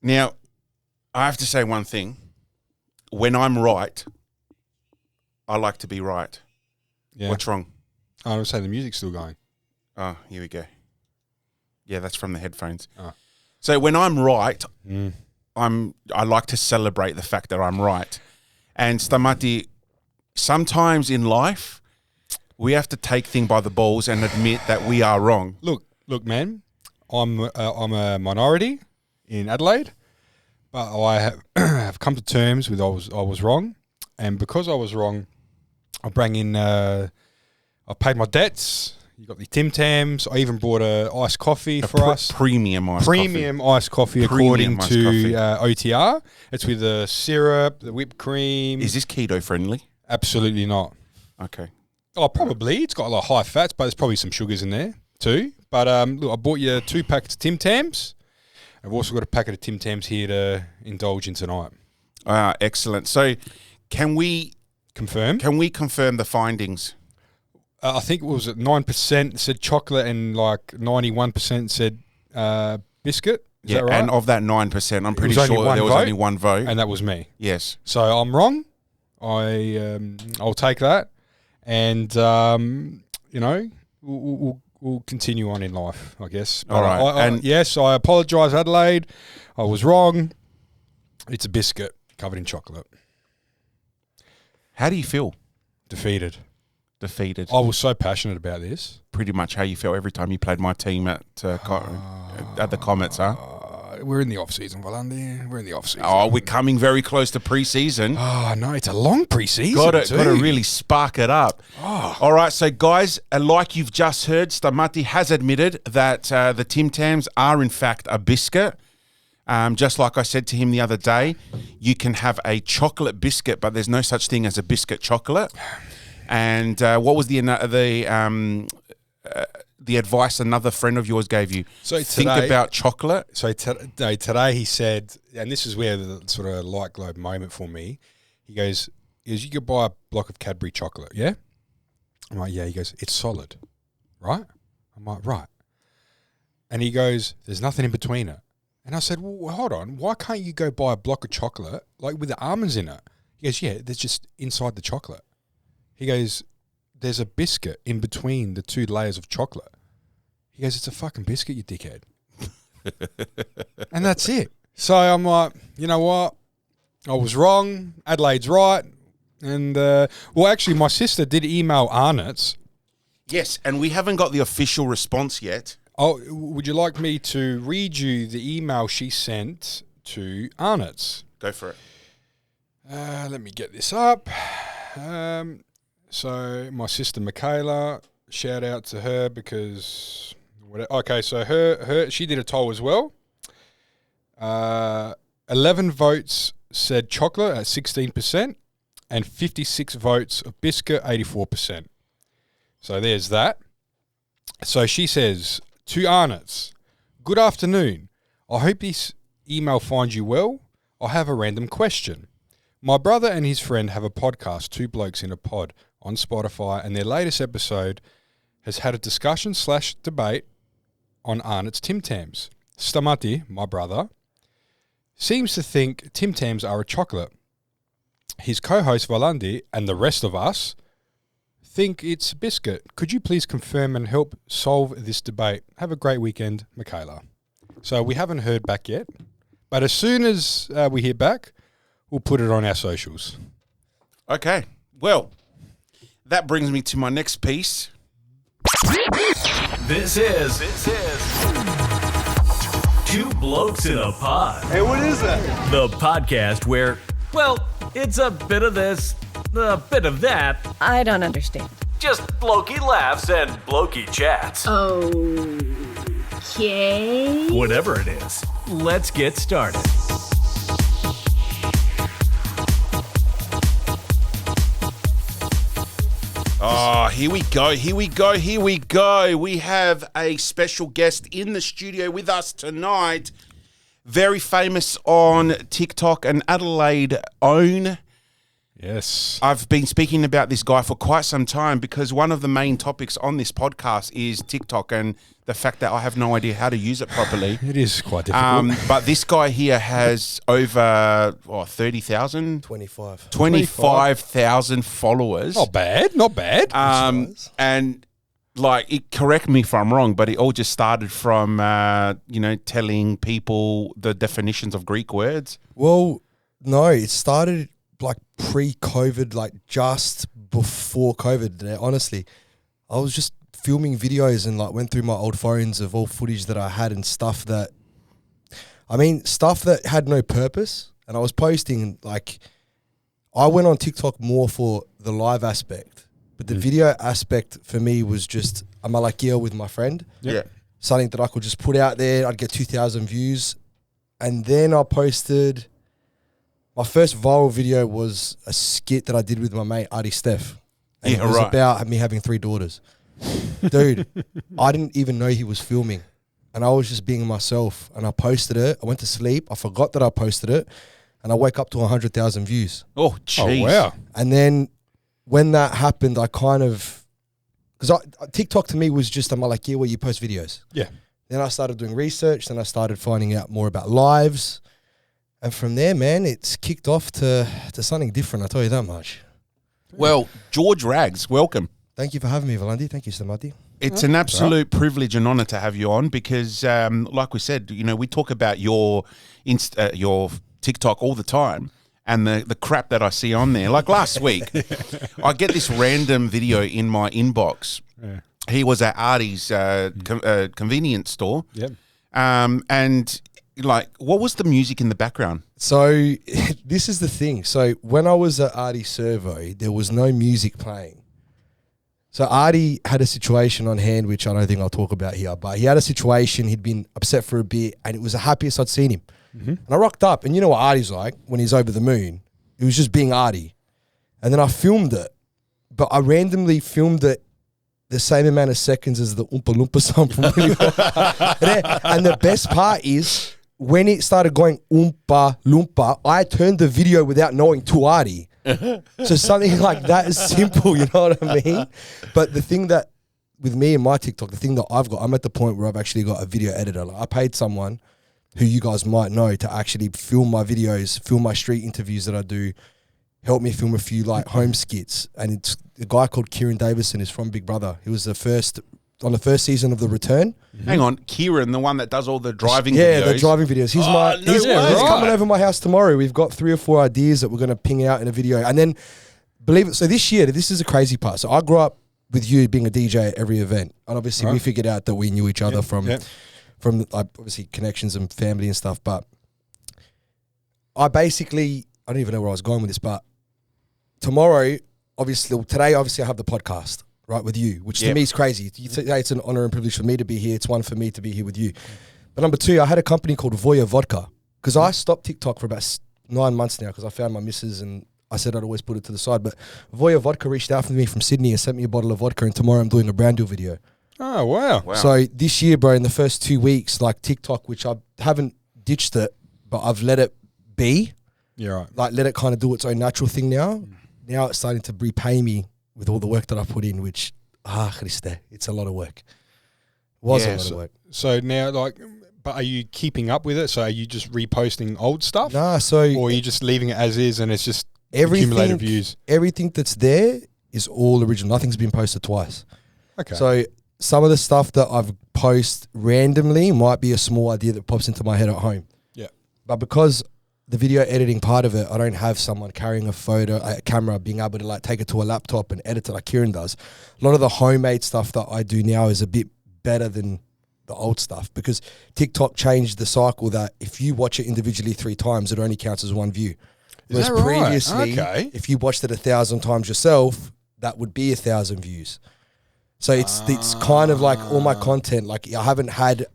Now, I have to say one thing. When I'm right, I like to be right. Yeah. What's wrong? I would say the music's still going. Oh, here we go. Yeah, that's from the headphones. Oh. So when I'm right, I like to celebrate the fact that I'm right. And Stamati, sometimes in life, we have to take things by the balls and admit that we are wrong. Look, man. I'm a minority in Adelaide, but I have come to terms with I was wrong, and because I was wrong, I bring in. I paid my debts. You got the Tim Tams. I even brought a iced coffee for us. Premium iced coffee. According to OTR. It's with the syrup, the whipped cream. Is this keto friendly? Absolutely not. Okay. Oh, probably. It's got a lot of high fats, but there's probably some sugars in there too. But look, I bought you 2 packets of Tim Tams. I've also got a packet of Tim Tams here to indulge in tonight. Excellent. So, can we confirm the findings? I think it was at 9% said chocolate and like 91% said biscuit. Is that right? And of that 9%, I'm pretty sure there was only one vote, and that was me. Yes. So I'm wrong. I'll take that, and we'll continue on in life, I guess. But all right. Yes, I apologise, Adelaide. I was wrong. It's a biscuit covered in chocolate. How do you feel? Defeated. I was so passionate about this. Pretty much how you feel every time you played my team at the Comets, huh? We're in the off-season, Valandi. We're in the off-season. Oh, we're coming very close to pre-season. Oh, no, it's a long pre-season. Got to really spark it up. Oh. All right, so guys, like you've just heard, Stamati has admitted that the Tim Tams are in fact a biscuit. Just like I said to him the other day, you can have a chocolate biscuit, but there's no such thing as a biscuit chocolate. And what was the advice another friend of yours gave you? So think about chocolate. So today he said, and this is where the sort of light globe moment for me. He goes, you could buy a block of Cadbury chocolate, yeah? I'm like, yeah. He goes, it's solid, right? I'm like, right. And he goes, there's nothing in between it. And I said, well, hold on. Why can't you go buy a block of chocolate, like with the almonds in it? He goes, yeah, there's just inside the chocolate. He goes, there's a biscuit in between the 2 layers of chocolate. He goes, it's a fucking biscuit, you dickhead. And that's it. So I'm like, you know what? I was wrong. Adelaide's right. And, actually, my sister did email Arnott's. Yes, and we haven't got the official response yet. Oh, would you like me to read you the email she sent to Arnott's? Go for it. Let me get this up. So my sister Michaela, shout out to her because she did a toll as well. 11 votes said chocolate at 16% and 56 votes of biscuit, 84%. So there's that. So she says to Arnott's, good afternoon. I hope this email finds you well. I have a random question. My brother and his friend have a podcast, Two Blokes in a Pod, on Spotify, and their latest episode has had a discussion/debate on Arnott's Tim Tams. Stamati, my brother, seems to think Tim Tams are a chocolate. His co-host Valandi and the rest of us think it's a biscuit. Could you please confirm and help solve this debate? Have a great weekend, Michaela. So we haven't heard back yet, but as soon as we hear back, we'll put it on our socials. Okay, well, that brings me to my next piece. This is Two Blokes in a Pod. Hey, what is that? The podcast where, well, it's a bit of this, a bit of that. I don't understand. Just blokey laughs and blokey chats. Okay. Whatever it is, let's get started. Oh, here we go. We have a special guest in the studio with us tonight. Very famous on TikTok, an Adelaide own. Yes. I've been speaking about this guy for quite some time because one of the main topics on this podcast is TikTok and the fact that I have no idea how to use it properly. It is quite difficult. But this guy here has over 30,000? 25,000 followers. Not bad. Not bad. And correct me if I'm wrong, but it all just started from, telling people the definitions of Greek words. Well, no, it started like pre-COVID, like just before COVID. Honestly, I was just filming videos and like went through my old phones of all footage that I had and stuff that had no purpose. And I was posting I went on TikTok more for the live aspect, but the video aspect for me was just a malakia with my friend. Yeah. Something that I could just put out there. I'd get 2,000 views. And then I posted, my first viral video was a skit that I did with my mate, Artie Steph. And it was about me having 3 daughters. Dude, I didn't even know he was filming. And I was just being myself. And I posted it. I went to sleep. I forgot that I posted it. And I wake up to 100,000 views. Oh, jeez. Oh, wow. And then when that happened, I kind of... Because TikTok to me was just a malakia where you post videos. Yeah. Then I started doing research. Then I started finding out more about lives. And from there, man, it's kicked off to something different. I'll tell you that much. Well, George Ragz, welcome. Thank you for having me, Valandi. Thank you, Stamati. It's an absolute privilege and honor to have you on because, like we said, we talk about your TikTok all the time and the crap that I see on there. Like last week, I get this random video in my inbox. Yeah. He was at Artie's convenience store. Yep. And what was the music in the background? So this is the thing. So when I was at Artie's Servo, there was no music playing. So Artie had a situation on hand, which I don't think I'll talk about here, but he had a situation, he'd been upset for a bit, and it was the happiest I'd seen him. Mm-hmm. And I rocked up, and you know what Artie's like when he's over the moon? It was just being Artie. And then I filmed it, but I randomly filmed it the same amount of seconds as the Oompa Loompa song from Willy Wonka. And the best part is, when it started going Oompa Loompa, I turned the video without knowing to Artie. So something like that is simple, you know what I mean? But the thing that, with me and my TikTok, the thing that I'm at the point where I've actually got a video editor. I paid someone who you guys might know to actually film my videos, film my street interviews that I do, help me film a few home skits. And it's a guy called Kieran Davison is from Big Brother. He was on the first season of The Return. Hang on, Kieran, the one that does all the driving videos? Yeah, the driving videos. He's coming over my house tomorrow. We've got 3 or 4 ideas that we're going to ping out in a video. And then, believe it, so this year, this is a crazy part. So I grew up with you being a DJ at every event. And obviously we figured out that we knew each other from obviously connections and family and stuff. But I don't even know where I was going with this, but today, obviously I have the podcast. Right, with you, which to me is crazy. It's an honor and privilege for me to be here. It's one for me to be here with you. But number 2, I had a company called Voya Vodka because I stopped TikTok for about 9 months now because I found my missus and I said I'd always put it to the side. But Voya Vodka reached out to me from Sydney and sent me a bottle of vodka, and tomorrow I'm doing a brand deal video. Oh, wow. So this year, bro, in the first 2 weeks, TikTok, which I haven't ditched it, but I've let it be. Yeah, right. Let it kind of do its own natural thing now. Now it's starting to repay me with all the work that I put in, which, Christe, it's a lot of work. A lot of work. So now, but are you keeping up with it? So are you just reposting old stuff? Nah, or are you just leaving it as is and it's just accumulated views? Everything that's there is all original. Nothing's been posted twice. Okay. So some of the stuff that I've posted randomly might be a small idea that pops into my head at home. Yeah. But because the video editing part of it, I don't have someone carrying a camera, being able to take it to a laptop and edit it like Kieran does. A lot of the homemade stuff that I do now is a bit better than the old stuff because TikTok changed the cycle that if you watch it individually 3 times, it only counts as 1 view. Whereas previously, if you watched it 1,000 times yourself, that would be 1,000 views. So it's kind of like all my content. I haven't had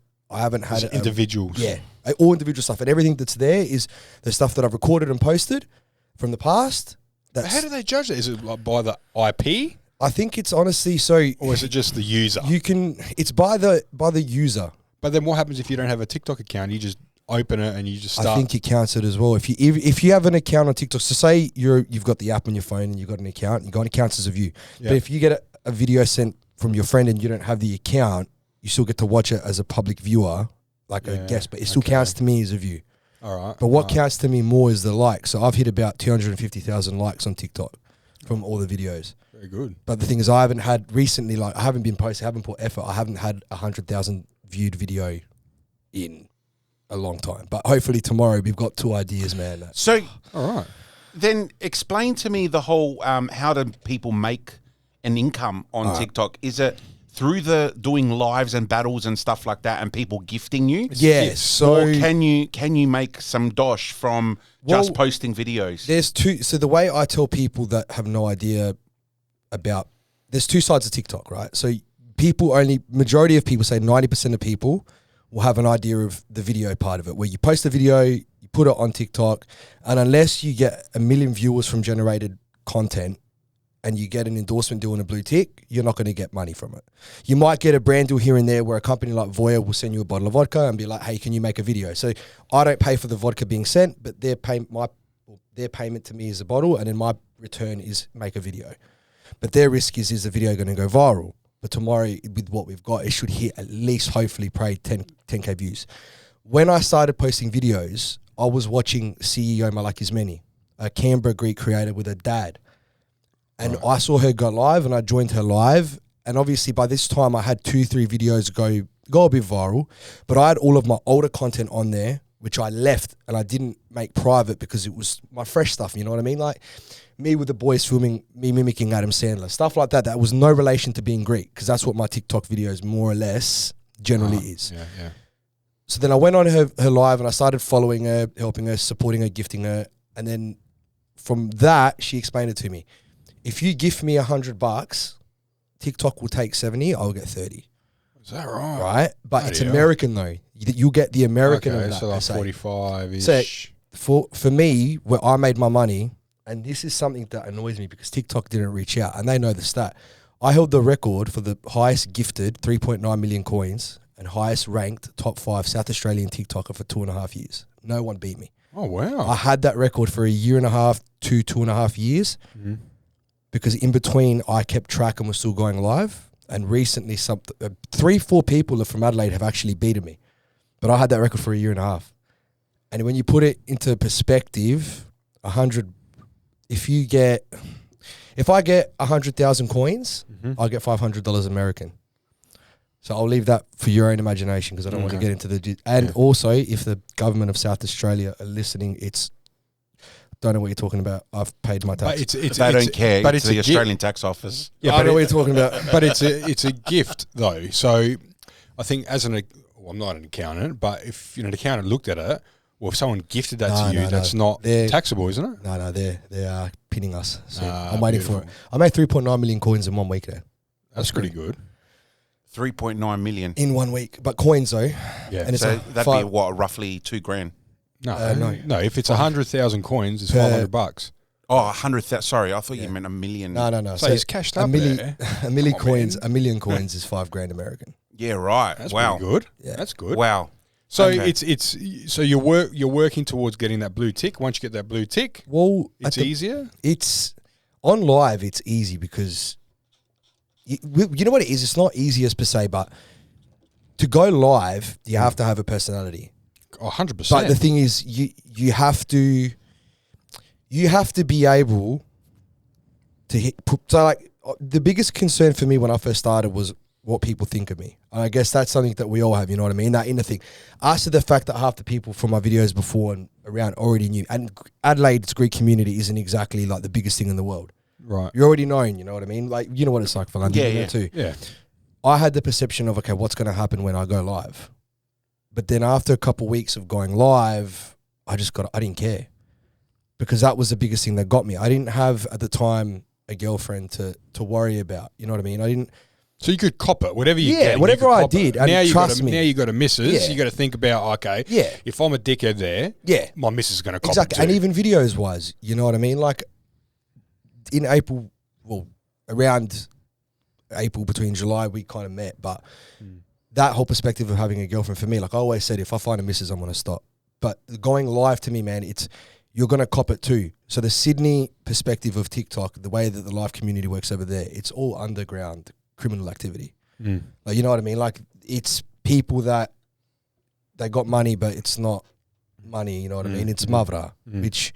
individuals. Yeah. All individual stuff, and everything that's there is the stuff that I've recorded and posted from the past. How do they judge it? Is it by the IP? I think it's honestly or is it just the user? It's by the user. But then what happens if you don't have a TikTok account? You just open it and you just start. I think it counts it as well. If you have an account on TikTok, so say you've got the app on your phone and you've got an account, it counts as a view. Yeah. But if you get a video sent from your friend and you don't have the account, you still get to watch it as a public viewer, like a guest, but it still counts to me as a view. All right. But what counts to me more is the likes. So I've hit about 250,000 likes on TikTok from all the videos. Very good. But the thing is, I haven't had recently, like I haven't been posting, I haven't put effort. I haven't had 100,000 viewed video in a long time. But hopefully tomorrow we've got 2 ideas, man. So All right. then explain to me the whole how do people make an income on TikTok? Is it through the doing lives and battles and stuff like that and people gifting you? Yeah. So or can you make some dosh from just posting videos? there's two. So the way I tell people that have no idea about, there's 2 sides of TikTok, right? So majority of people say 90% of people will have an idea of the video part of it, where you post a video, you put it on TikTok, and unless you get 1 million viewers from generated content and you get an endorsement deal and a blue tick, you're not going to get money from it. You might get a brand deal here and there where a company like Voya will send you a bottle of vodka and be like, hey, can you make a video? So I don't pay for the vodka being sent, but their payment to me is a bottle, and then my return is make a video. But their risk is the video going to go viral? But tomorrow, with what we've got, it should hit at least, hopefully, pray 10K views. When I started posting videos, I was watching CEO Malaki's Many, a Canberra Greek creator with her dad. And I saw her go live and I joined her live. And obviously by this time I had 2-3 videos go a bit viral, but I had all of my older content on there, which I left and I didn't make private because it was my fresh stuff. You know what I mean? Like me with the boys filming, me mimicking Adam Sandler, stuff like that. That was no relation to being Greek, because that's what my TikTok videos more or less generally is. Yeah. So then I went on her live and I started following her, helping her, supporting her, gifting her. And then from that, she explained it to me. If you gift me $100, TikTok will take 70, I'll get 30. Is that right? Right? But it's American though. You'll get the American of that. So like 45-ish. So for me, where I made my money, and this is something that annoys me because TikTok didn't reach out and they know the stat. I held the record for the highest gifted 3.9 million coins and highest ranked top 5 South Australian TikToker for 2.5 years. No one beat me. Oh, wow. I had that record for 1.5 to 2.5 years. Mm-hmm. Because in between, I kept track and was still going live. And recently, 3-4 people from Adelaide have actually beaten me. But I had that record for 1.5 years. And when you put it into perspective, 100, if I get 100,000 coins, I'll get $500 American. So I'll leave that for your own imagination because I don't want to get into the... And also, if the government of South Australia are listening, don't know what you're talking about. I've paid my tax. They don't care. But it's the Australian tax office. Yeah, I don't know what you're talking about. But it's a gift though. So I think I'm not an accountant, but if an accountant looked at it, well, if someone gifted that to you, that's not taxable, isn't it? No, they are pinning us. So I'm waiting for it. I made 3.9 million coins in 1 week there. That's pretty good. 3.9 million in 1 week, but coins though. Yeah, and so that'd be what, roughly $2,000. No. If it's 100,000 coins, it's $500. Oh, 100,000. Sorry, I thought you meant a million. No. So he's cashed up there. A million coins. $1 million coins is $5,000 American. Yeah, right. That's wow. pretty good. Yeah. That's good. Wow. So you're working towards getting that blue tick. Once you get that blue tick, it's easier. It's on live. It's easy because you know what it is. It's not easiest per se, but to go live, you have to have a personality. 100%. But the thing is, you have to be able to so like the biggest concern for me when I first started was what people think of me. And I guess that's something that we all have, you know what I mean? That inner thing. After the fact that half the people from my videos before and around already knew, and Adelaide's Greek community isn't exactly like the biggest thing in the world. Right. You're already known, you know what I mean? Like, you know what it's like for London too. Yeah. I had the perception of, okay, what's going to happen when I go live? But then after a couple of weeks of going live, I didn't care. Because that was the biggest thing that got me. I didn't have, at the time, a girlfriend to worry about. You know what I mean? So you could cop it, whatever you get. Whatever I did. And now trust me. Now you got a missus. You got to think about, okay, if I'm a dickhead there, my missus is going to cop it too. And even videos wise, you know what I mean? Like in April, around April, between July, we kind of met. But that whole perspective of having a girlfriend for me, like I always said, if I find a missus, I'm going to stop. But going live to me, man, you're going to cop it too. So the Sydney perspective of TikTok, the way that the live community works over there, it's all underground criminal activity. Like, you know what I mean? Like, it's people that they got money, but it's not money, you know what I mean? It's mavra, which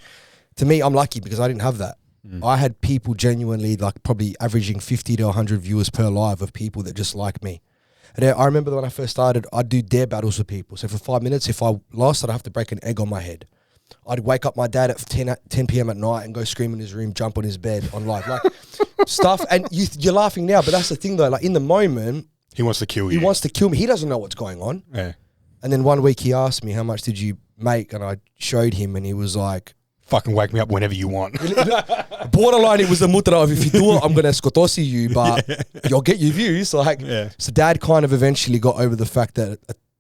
to me, I'm lucky because I didn't have that. I had people genuinely, like, probably averaging 50 to 100 viewers per live of people that just like me. And I remember when I first started, I'd do dare battles with people. So for 5 minutes, if I lost, I'd have to break an egg on my head. I'd wake up my dad at 10 p.m. at night and go scream in his room, jump on his bed on live. Like, stuff. And you're laughing now, but that's the thing, though. Like, in the moment, He wants to kill you. he wants to kill me. He doesn't know what's going on. Yeah. And then one week he asked me, how much did you make? And I showed him, and he was like, Fucking wake me up whenever you want. borderline, it was a mutra of, if you do it, I'm going to skotosi you, but you'll get your views. Like, so dad kind of eventually got over the fact that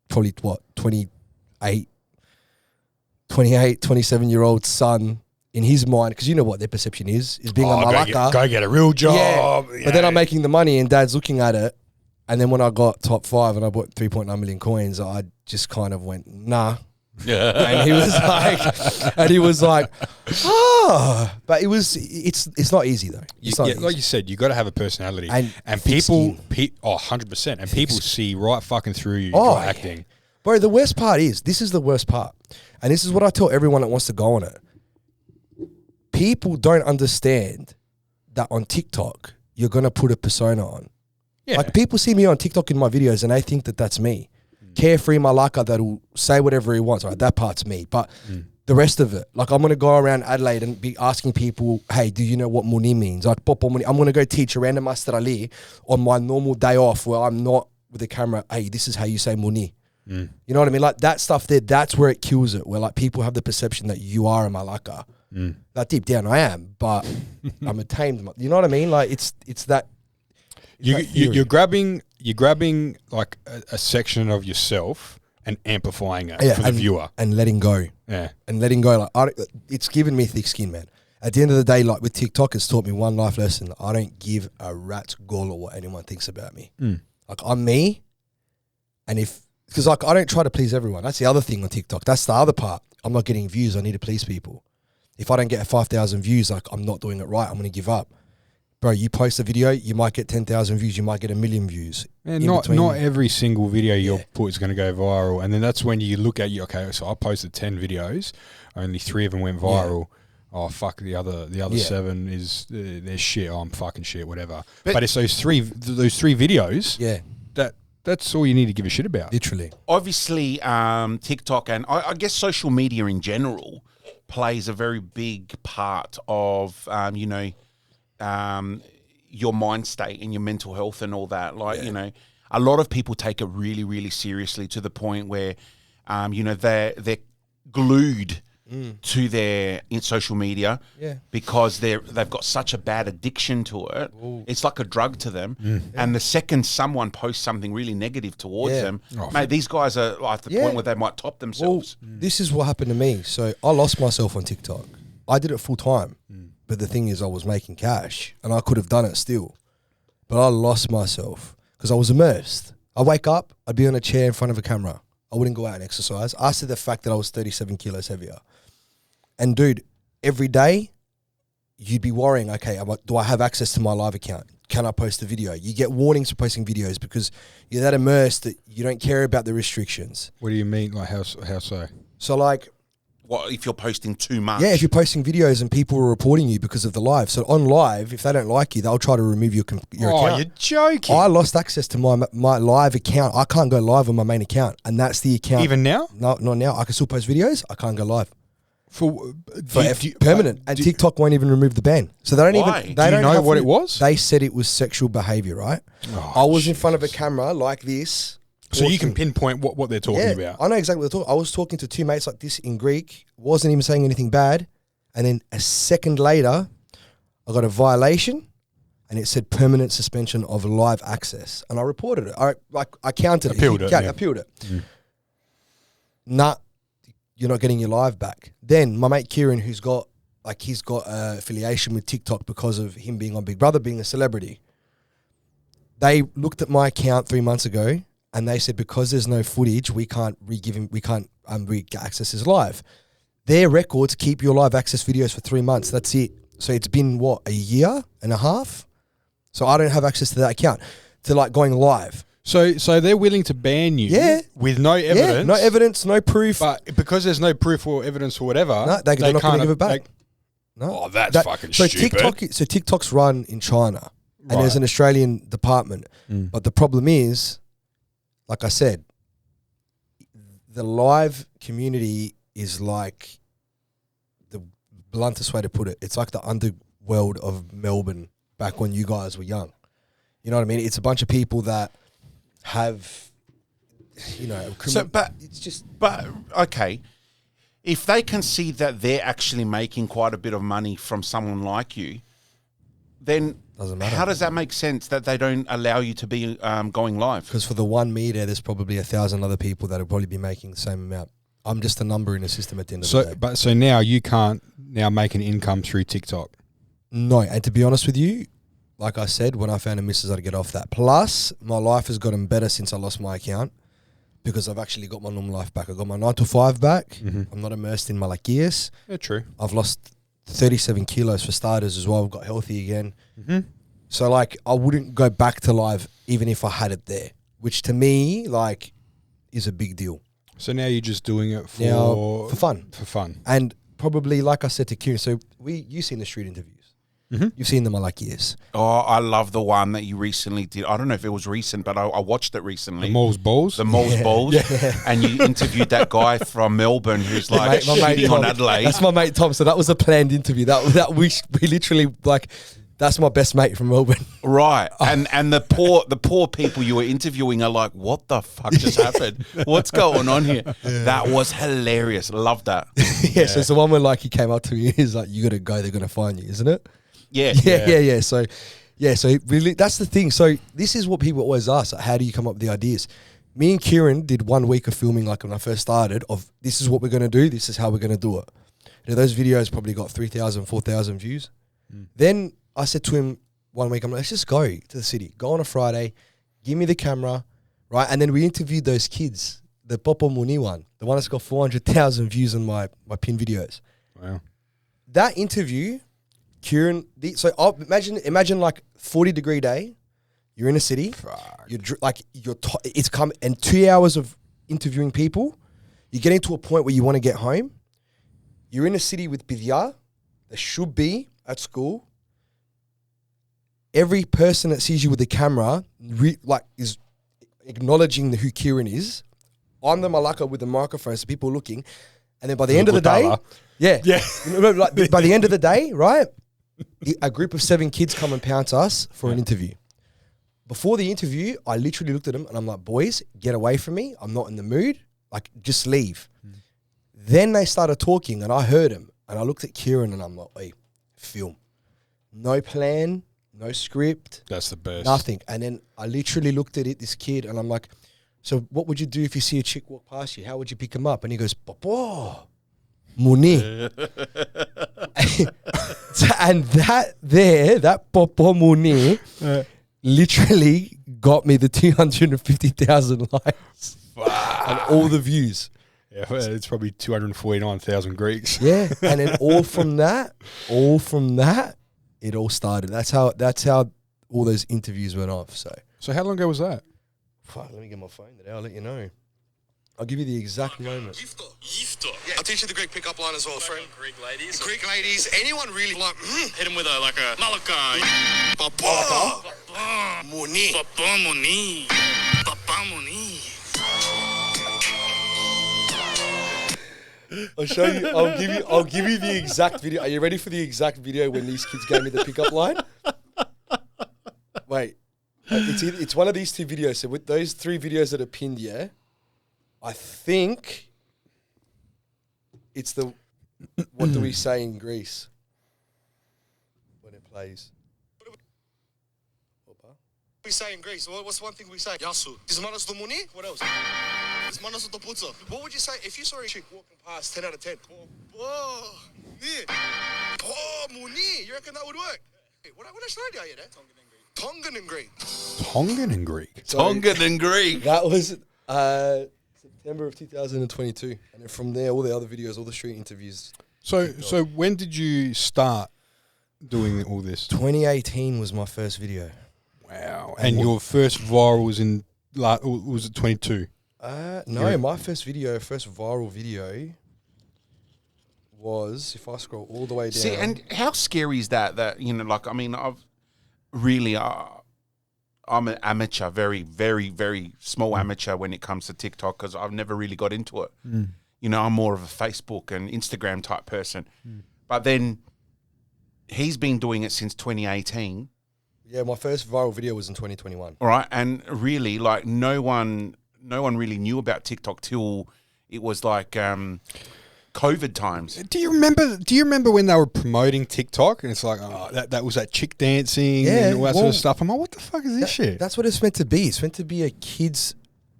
probably, 28, 27-year-old son, in his mind, because you know what their perception is being a malaka. Go get a real job. Yeah. But then I'm making the money and dad's looking at it. And then when I got top 5 and I bought 3.9 million coins, I just kind of went, nah. And he was like, but it's not easy though. It's not easy. Like you said, you got to have a personality, and thick people, skin. 100%, and people see right fucking through you Oh, for acting. Bro, the worst part is, this is the worst part, and this is what I tell everyone that wants to go on it. People don't understand that on TikTok you're gonna put a persona on. Yeah. Like, people see me on TikTok in my videos and they think that that's me. Carefree malaka that'll say whatever he wants. All right, that part's me. But the rest of it, like, I'm going to go around Adelaide and be asking people, hey, do you know what muni means? Like, popo muni. I'm going to go teach a random master Ali on my normal day off where I'm not with the camera. Hey, this is how you say muni. You know what I mean? Like, that stuff there, that's where it kills it. Where, like, people have the perception that you are a malaka. Like, deep down I am, but I'm a tamed. You know what I mean? Like, it's that. You're grabbing like a section of yourself and amplifying it for the viewer and letting go. Yeah, and letting go. Like, it's given me thick skin, man. At the end of the day, like, with TikTok, it's taught me one life lesson: I don't give a rat's gall or what anyone thinks about me. Like, I'm me, and because like, I don't try to please everyone. That's the other thing on TikTok. That's the other part. I'm not getting views. I need to please people. If I don't get 5,000 views, like, I'm not doing it right. I'm going to give up. Bro, you post a video, you might get 10,000 views, you might get 1 million views. And not every single video you'll put is going to go viral. And then that's when you look at okay, so I posted 10 videos, only 3 of them went viral. Oh, fuck, the other 7 is they're shit. Oh, I'm fucking shit, whatever. But it's those three videos. Yeah. That's all you need to give a shit about. Literally. Obviously, TikTok and I guess social media in general plays a very big part of, your mind state and your mental health and all that. Like, a lot of people take it really, really seriously to the point where, they're glued to their social media because they've got such a bad addiction to it. It's like a drug to them. And the second someone posts something really negative towards them, mate, these guys are at the point where they might top themselves. Well, this is what happened to me. So I lost myself on TikTok. I did it full time. But the thing is, I was making cash and I could have done it still. But I lost myself because I was immersed. I wake up, I'd be on a chair in front of a camera. I wouldn't go out and exercise. I said the fact that I was 37 kilos heavier. And dude, every day you'd be worrying, okay, do I have access to my live account? Can I post a video? You get warnings for posting videos because you're that immersed that you don't care about the restrictions. What do you mean? Like, how so? So, like, what if you're posting too much? Yeah, if you're posting videos and people are reporting you because of the live. So on live, if they don't like you, they'll try to remove your account. Oh, you're joking. I lost access to my live account. I can't go live on my main account. And that's the account. Even now? No, not now. I can still post videos. I can't go live. Permanent. And TikTok won't even remove the ban. So they don't Why? even. Do you know what it was? They said it was sexual behavior, right? I was in front of a camera like this. So you can pinpoint what they're talking about. I know exactly what they're talking. I was talking to 2 mates like this in Greek, wasn't even saying anything bad, and then a second later, I got a violation, and it said permanent suspension of live access, and I reported it. I counted it. Appealed it. Appealed it. Nah, you're not getting your live back. Then my mate Kieran, he's got affiliation with TikTok because of him being on Big Brother, being a celebrity. They looked at my account 3 months ago. And they said, because there's no footage, we can't we access is live. Their records keep your live access videos for 3 months. That's it. So it's been what, a year and a half? So I don't have access to that account to like going live. So they're willing to ban you with no evidence. Yeah, no evidence, no proof. But because there's no proof or evidence or whatever, No, they're not going to give it back. Oh, that's fucking stupid. TikTok's run in China, and there's an Australian department. But the problem is, like I said, the live community is like the bluntest way to put it. It's like the underworld of Melbourne back when you guys were young. You know what I mean? It's a bunch of people that have, you know, it's just. But okay, if they can see that they're actually making quite a bit of money from someone like you, then Doesn't matter. How does that make sense that they don't allow you to be going live? Because for the 1 meter, there's probably 1,000 other people that will probably be making the same amount. I'm just a number in the system at the end of the day. So now you can't now make an income through TikTok. No, and to be honest with you, like I said, when I found a missus, I'd get off that. Plus, my life has gotten better since I lost my account because I've actually got my normal life back. I got my 9 to 5 back. Mm-hmm. I'm not immersed in my like years. Yeah, true. I've lost 37 kilos for starters as well. I've got healthy again. Mm-hmm. So like, I wouldn't go back to live even if I had it there, which to me like is a big deal. So now you're just doing it For fun. For fun. And probably, like I said to Kieran, so you've seen the street interviews. Mm-hmm. You've seen them, I like years. Oh, I love the one that you recently did. I don't know if it was recent, but I watched it recently. The Moles Balls? The Moles Balls. And you interviewed that guy from Melbourne who's like my mate shitting Tom. on Adelaide. That's my mate Tom. So that was a planned interview. That we literally like. That's my best mate from Melbourne. Right. And the poor people you were interviewing are like, what the fuck just happened? What's going on here? That was hilarious. Love that. Yeah, so it's the one where like he came up to me, he's like, you gotta go, they're gonna find you, isn't it? Yeah. Yeah. So really that's the thing. So this is what people always ask, like, how do you come up with the ideas? Me and Kieran did 1 week of filming like when I first started of this is what we're gonna do, this is how we're gonna do it. You know, those videos probably got 3,000, 4,000 views. Then I said to him 1 week, I'm like, let's just go to the city. Go on a Friday, give me the camera, right? And then we interviewed those kids, the Popo Muni one, the one that's got 400,000 views on my pin videos. Wow. That interview, Kieran, I'll imagine like 40-degree day, you're in a city, it's come, and 2 hours of interviewing people, you're getting to a point where you want to get home, you're in a city with Bidya, that should be at school. Every person that sees you with the camera is acknowledging who Kieran is. I'm the malaka with the microphone, so people are looking. And then by the end of the day, by the end of the day, right? A group of 7 kids come and pounce us for an interview. Before the interview, I literally looked at them and I'm like, boys, get away from me. I'm not in the mood. Like, just leave. Then they started talking and I heard them. And I looked at Kieran and I'm like, hey, film. No plan. No script. That's the best. Nothing. And then I literally looked at this kid and I'm like, so what would you do if you see a chick walk past you? How would you pick him up? And he goes, Papa, Muni. And that Papa Muni literally got me the 250,000 likes and all the views. Yeah, well, it's probably 249,000 Greeks. Yeah. And then all from that, it all started. That's how all those interviews went off. So how long ago was that? Fuck, let me get my phone today. I'll let you know. I'll give you the exact moment. Yifta. Yeah, I'll teach you the Greek pickup line as well, friend. Greek ladies. Anyone really like hit him with a malaka. Papa. Muni. Papa Muni. Papa Muni. I'll show you. I'll give you the exact video. Are you ready for the exact video when these kids gave me the pickup line? Wait, it's one of these 2 videos. So with those 3 videos that are pinned, yeah, I think it's the what do we say in Greece when it plays? We say in Greece. What's one thing we say? Yasu. Ismanos do muni? What else? Ismanos do putza. What would you say if you saw a chick walking past 10 out of 10? Muni. You reckon that would work? What nationality are you there? Tongan and Greek. Tongan and Greek? Tongan and Greek. That was September of 2022, and then from there, all the other videos, all the street interviews. So when did you start doing all this? 2018 was my first video. Wow. And your first viral was was it 22? No, my first viral video was, if I scroll all the way down. See, and how scary is that? That, you know, like, I mean, I've really, I'm an amateur, very, very, very small amateur when it comes to TikTok because I've never really got into it. You know, I'm more of a Facebook and Instagram type person. But then he's been doing it since 2018. Yeah, my first viral video was in 2021. All right, and really, like, no one really knew about TikTok till it was like COVID times. Do you remember when they were promoting TikTok and it's like, oh, that was that chick dancing and all that sort of stuff? I'm like, what the fuck is this shit? That's what it's meant to be. It's meant to be a kids'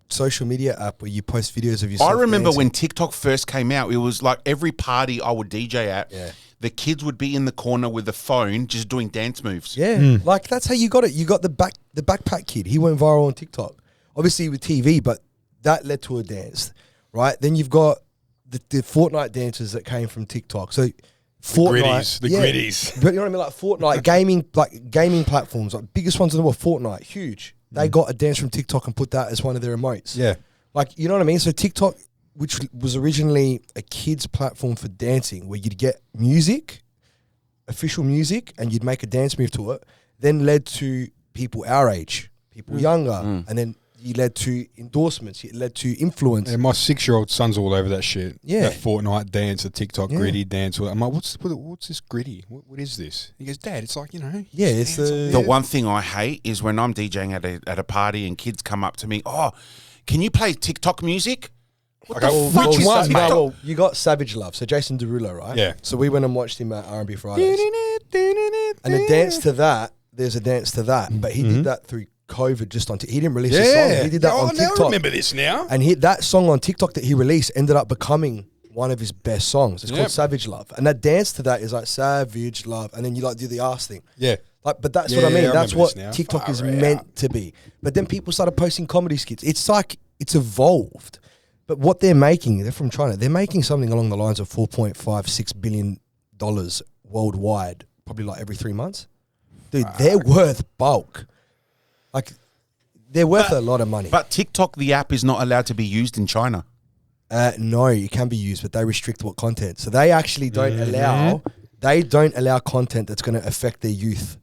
social media app where you post videos of yourself. I remember dancing. when TikTok first came out, it was like every party I would DJ at, the kids would be in the corner with a phone just doing dance moves. Yeah, like that's how you got it. You got the backpack kid. He went viral on TikTok, obviously with TV, but that led to a dance, right? Then you've got the Fortnite dancers that came from TikTok. So Fortnite, the gritties. But you know what I mean? Like Fortnite, gaming platforms, like biggest ones in the world, Fortnite, huge. They got a dance from TikTok and put that as one of their emotes. Yeah. Like, you know what I mean? So TikTok, which was originally a kids platform for dancing, where you'd get music, official music, and you'd make a dance move to it, then led to people our age, people younger, and then it led to endorsements, it led to influence. And my 6-year-old son's all over that shit. Yeah. That Fortnite dance, the TikTok gritty dance. I'm like, what's this gritty? What is this? He goes, Dad, it's like, you know. Yeah, it's The one thing I hate is when I'm DJing at a party and kids come up to me, oh, can you play TikTok music? What the fuck is that, mate? Well, you got Savage Love, so Jason Derulo, right? Yeah. So we went and watched him at R&B Fridays. And the dance to that, there's a dance to that, but he did that through COVID just on he didn't release a song. He did that on TikTok. I remember this now. And that song on TikTok that he released ended up becoming one of his best songs. It's called Savage Love. And that dance to that is like Savage Love. And then you like do the ass thing. Yeah. Like, but that's what I mean. That's what TikTok is Far meant to be. But then people started posting comedy skits. It's like, it's evolved. But what they're making, they're from China. They're making something along the lines of $4.56 billion worldwide, probably like every 3 months. Dude, they're worth bulk. Like, they're worth a lot of money. But TikTok, the app, is not allowed to be used in China. No, it can be used, but they restrict what content. So they actually don't allow content that's going to affect their youth.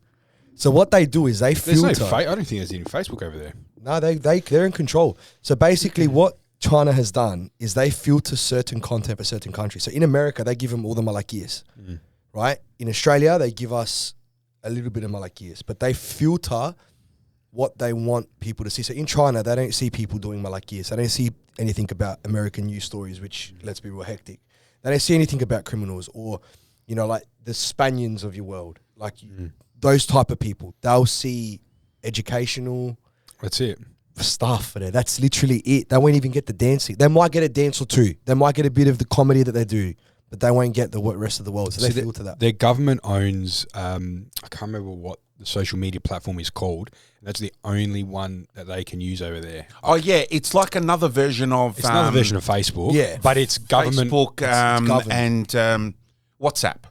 So what they do is they filter. I don't think there's any Facebook over there. No, they're in control. So basically what China has done is they filter certain content for certain countries. So in America, they give them all the malakiyas, right? In Australia, they give us a little bit of malakiyas, but they filter what they want people to see. So in China, they don't see people doing malakiyas. They don't see anything about American news stories, which, let's be real, hectic. They don't see anything about criminals or, you know, like the Spaniards of your world, like those type of people. They'll see educational. That's it. Stuff for there. That's literally it. They won't even get the dancing. They might get a dance or two. They might get a bit of the comedy that they do, but they won't get the rest of the world. So they filter that. Their government owns, I can't remember what the social media platform is called. And that's the only one that they can use over there. Oh, yeah. It's like another version of... It's another version of Facebook. Yeah. But it's government. Facebook it's government. and WhatsApp.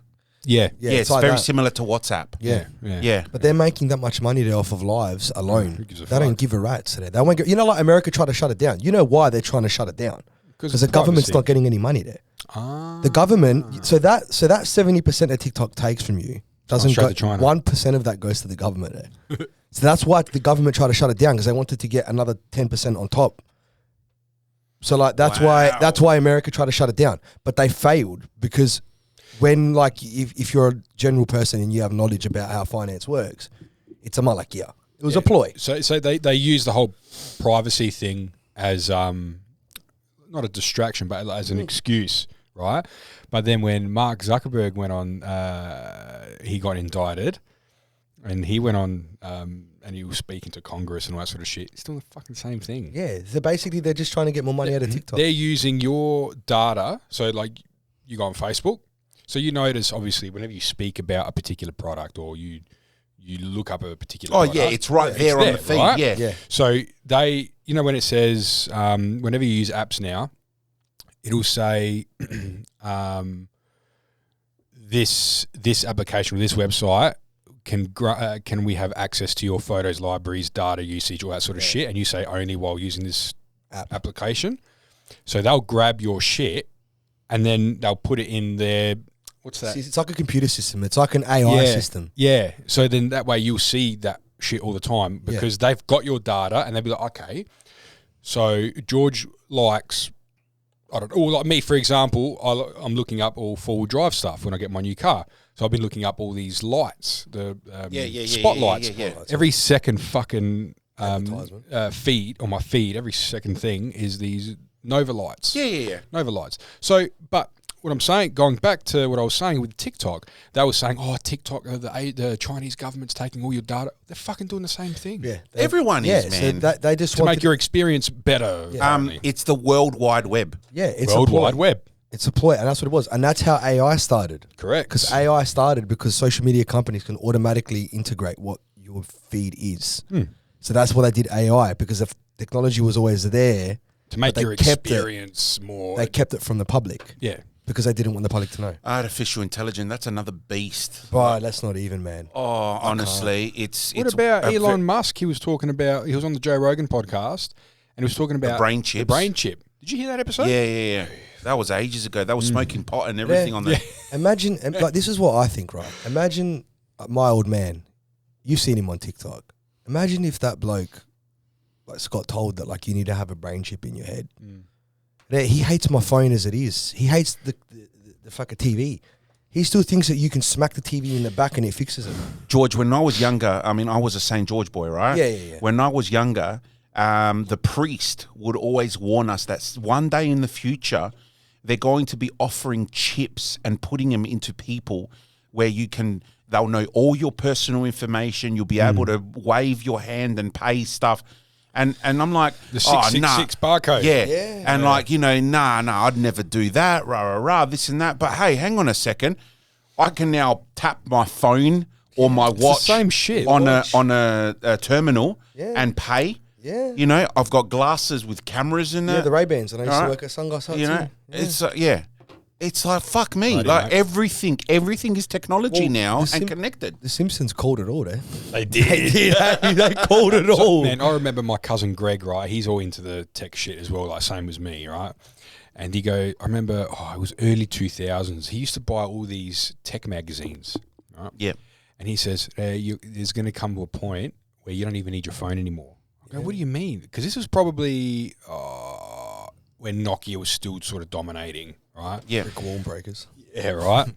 Yeah. Yeah, it's like very that. similar to WhatsApp. Yeah. But they're making that much money there off of lives alone. Who gives a They don't fuck? give a rat's there. They won't get, you know, like America tried to shut it down. You know why they're trying to shut it down? Because the government's not getting any money there. The government, so that 70% that TikTok takes from you doesn't straight go, to China. 1% of that goes to the government there. So that's why the government tried to shut it down, because they wanted to get another 10% on top. So like that's why America tried to shut it down, but they failed because when like if you're a general person and you have knowledge about how finance works, it's a malakia. It was a ploy. So they use the whole privacy thing as not a distraction, but as an excuse, right? But then when Mark Zuckerberg went on, he got indicted, and he went on and he was speaking to Congress and all that sort of shit. It's still the fucking same thing. Yeah, so basically they're just trying to get more money out of TikTok. They're using your data. So like you go on Facebook. So you notice, obviously, whenever you speak about a particular product or you you look up a particular. Oh product, yeah, it's right there on the feed. right? Yeah. Yeah. So they, when it says, whenever you use apps now, it'll say, this application or this website can we have access to your photos, libraries, data usage, all that sort of shit, and you say only while using this application. So they'll grab your shit and then they'll put it in their, what's that? It's like a computer system. It's like an AI system. Yeah. So then that way you'll see that shit all the time because they've got your data and they'll be like, okay, so George likes, I don't know, like me, for example, I'm looking up all four-wheel drive stuff when I get my new car. So I've been looking up all these lights, the spotlights. Every second fucking feed, on my feed, every second thing is these Nova lights. Nova lights. So, but what I'm saying, going back to what I was saying with TikTok, they were saying, oh, TikTok, the Chinese government's taking all your data. They're fucking doing the same thing. Yeah, Everyone is, man. So they just to make your experience better. It's the World Wide Web. Yeah, it's World Wide Web. It's a ploy, and that's what it was. And that's how AI started. Correct. Because AI started because social media companies can automatically integrate what your feed is. So that's why they did AI, because if technology was always there, to make your experience more. They kept it from the public. Yeah. Because they didn't want the public to know. Artificial intelligence, that's another beast. But that's not even, man. Oh, honestly, it's... What about Elon Musk? He was talking about, he was on the Joe Rogan podcast, and he was talking about... The brain chips. The brain chip. Did you hear that episode? Yeah. That was ages ago. They were smoking pot and everything on there. Imagine, like, this is what I think, right? Imagine my old man. You've seen him on TikTok. Imagine if that bloke got told that, like, you need to have a brain chip in your head. He hates my phone as it is. He hates the fucking TV. He still thinks that you can smack the TV in the back and it fixes it. George, when I was younger, I mean, I was a St. George boy, right? Yeah. When I was younger, the priest would always warn us that one day in the future, they're going to be offering chips and putting them into people where they'll know all your personal information. You'll be able to wave your hand and pay stuff. And I'm like, the 666 barcode. Yeah. And like, nah, I'd never do that, this and that. But hey, hang on a second. I can now tap my phone or my watch the same shit. on a terminal and pay. Yeah. I've got glasses with cameras in there. Yeah, the Ray-Bans. And I used to work at Sunglass Hut too. It's like, fuck me. Bloody like mate. everything is technology now and The connected. The Simpsons called it all, eh? They did. They called it all. Man, I remember my cousin Greg, right? He's all into the tech shit as well, like same as me, right? And I remember, it was early 2000s. He used to buy all these tech magazines, right? Yeah. And he says, there's going to come to a point where you don't even need your phone anymore. I go, what do you mean? Because this was probably when Nokia was still sort of dominating, right? Yeah. Brick wall breakers. Yeah, right.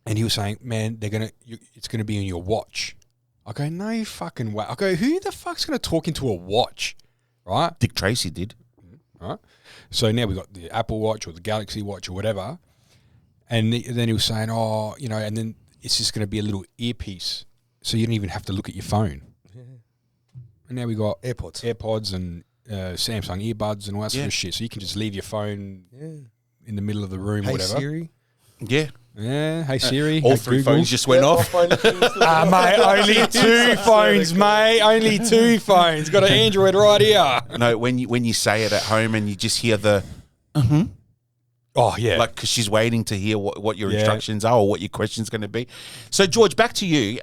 And he was saying, man, it's going to be on your watch. I go, no fucking way. I go, who the fuck's going to talk into a watch, right? Dick Tracy did. Right. So now we've got the Apple Watch or the Galaxy Watch or whatever. And then he was saying, and then it's just going to be a little earpiece. So you don't even have to look at your phone. And now we got AirPods and Samsung earbuds and all that sort of shit. So you can just leave your phone in the middle of the room or whatever. Hey Siri. Yeah. Yeah. Hey Siri. All hey three Google. phones just went off. Mate, only two phones, mate. Only two phones. Got an Android right here. No, when you say it at home and you just hear the, Oh, yeah. like, because she's waiting to hear what your instructions are or what your question's going to be. So, George, back to you.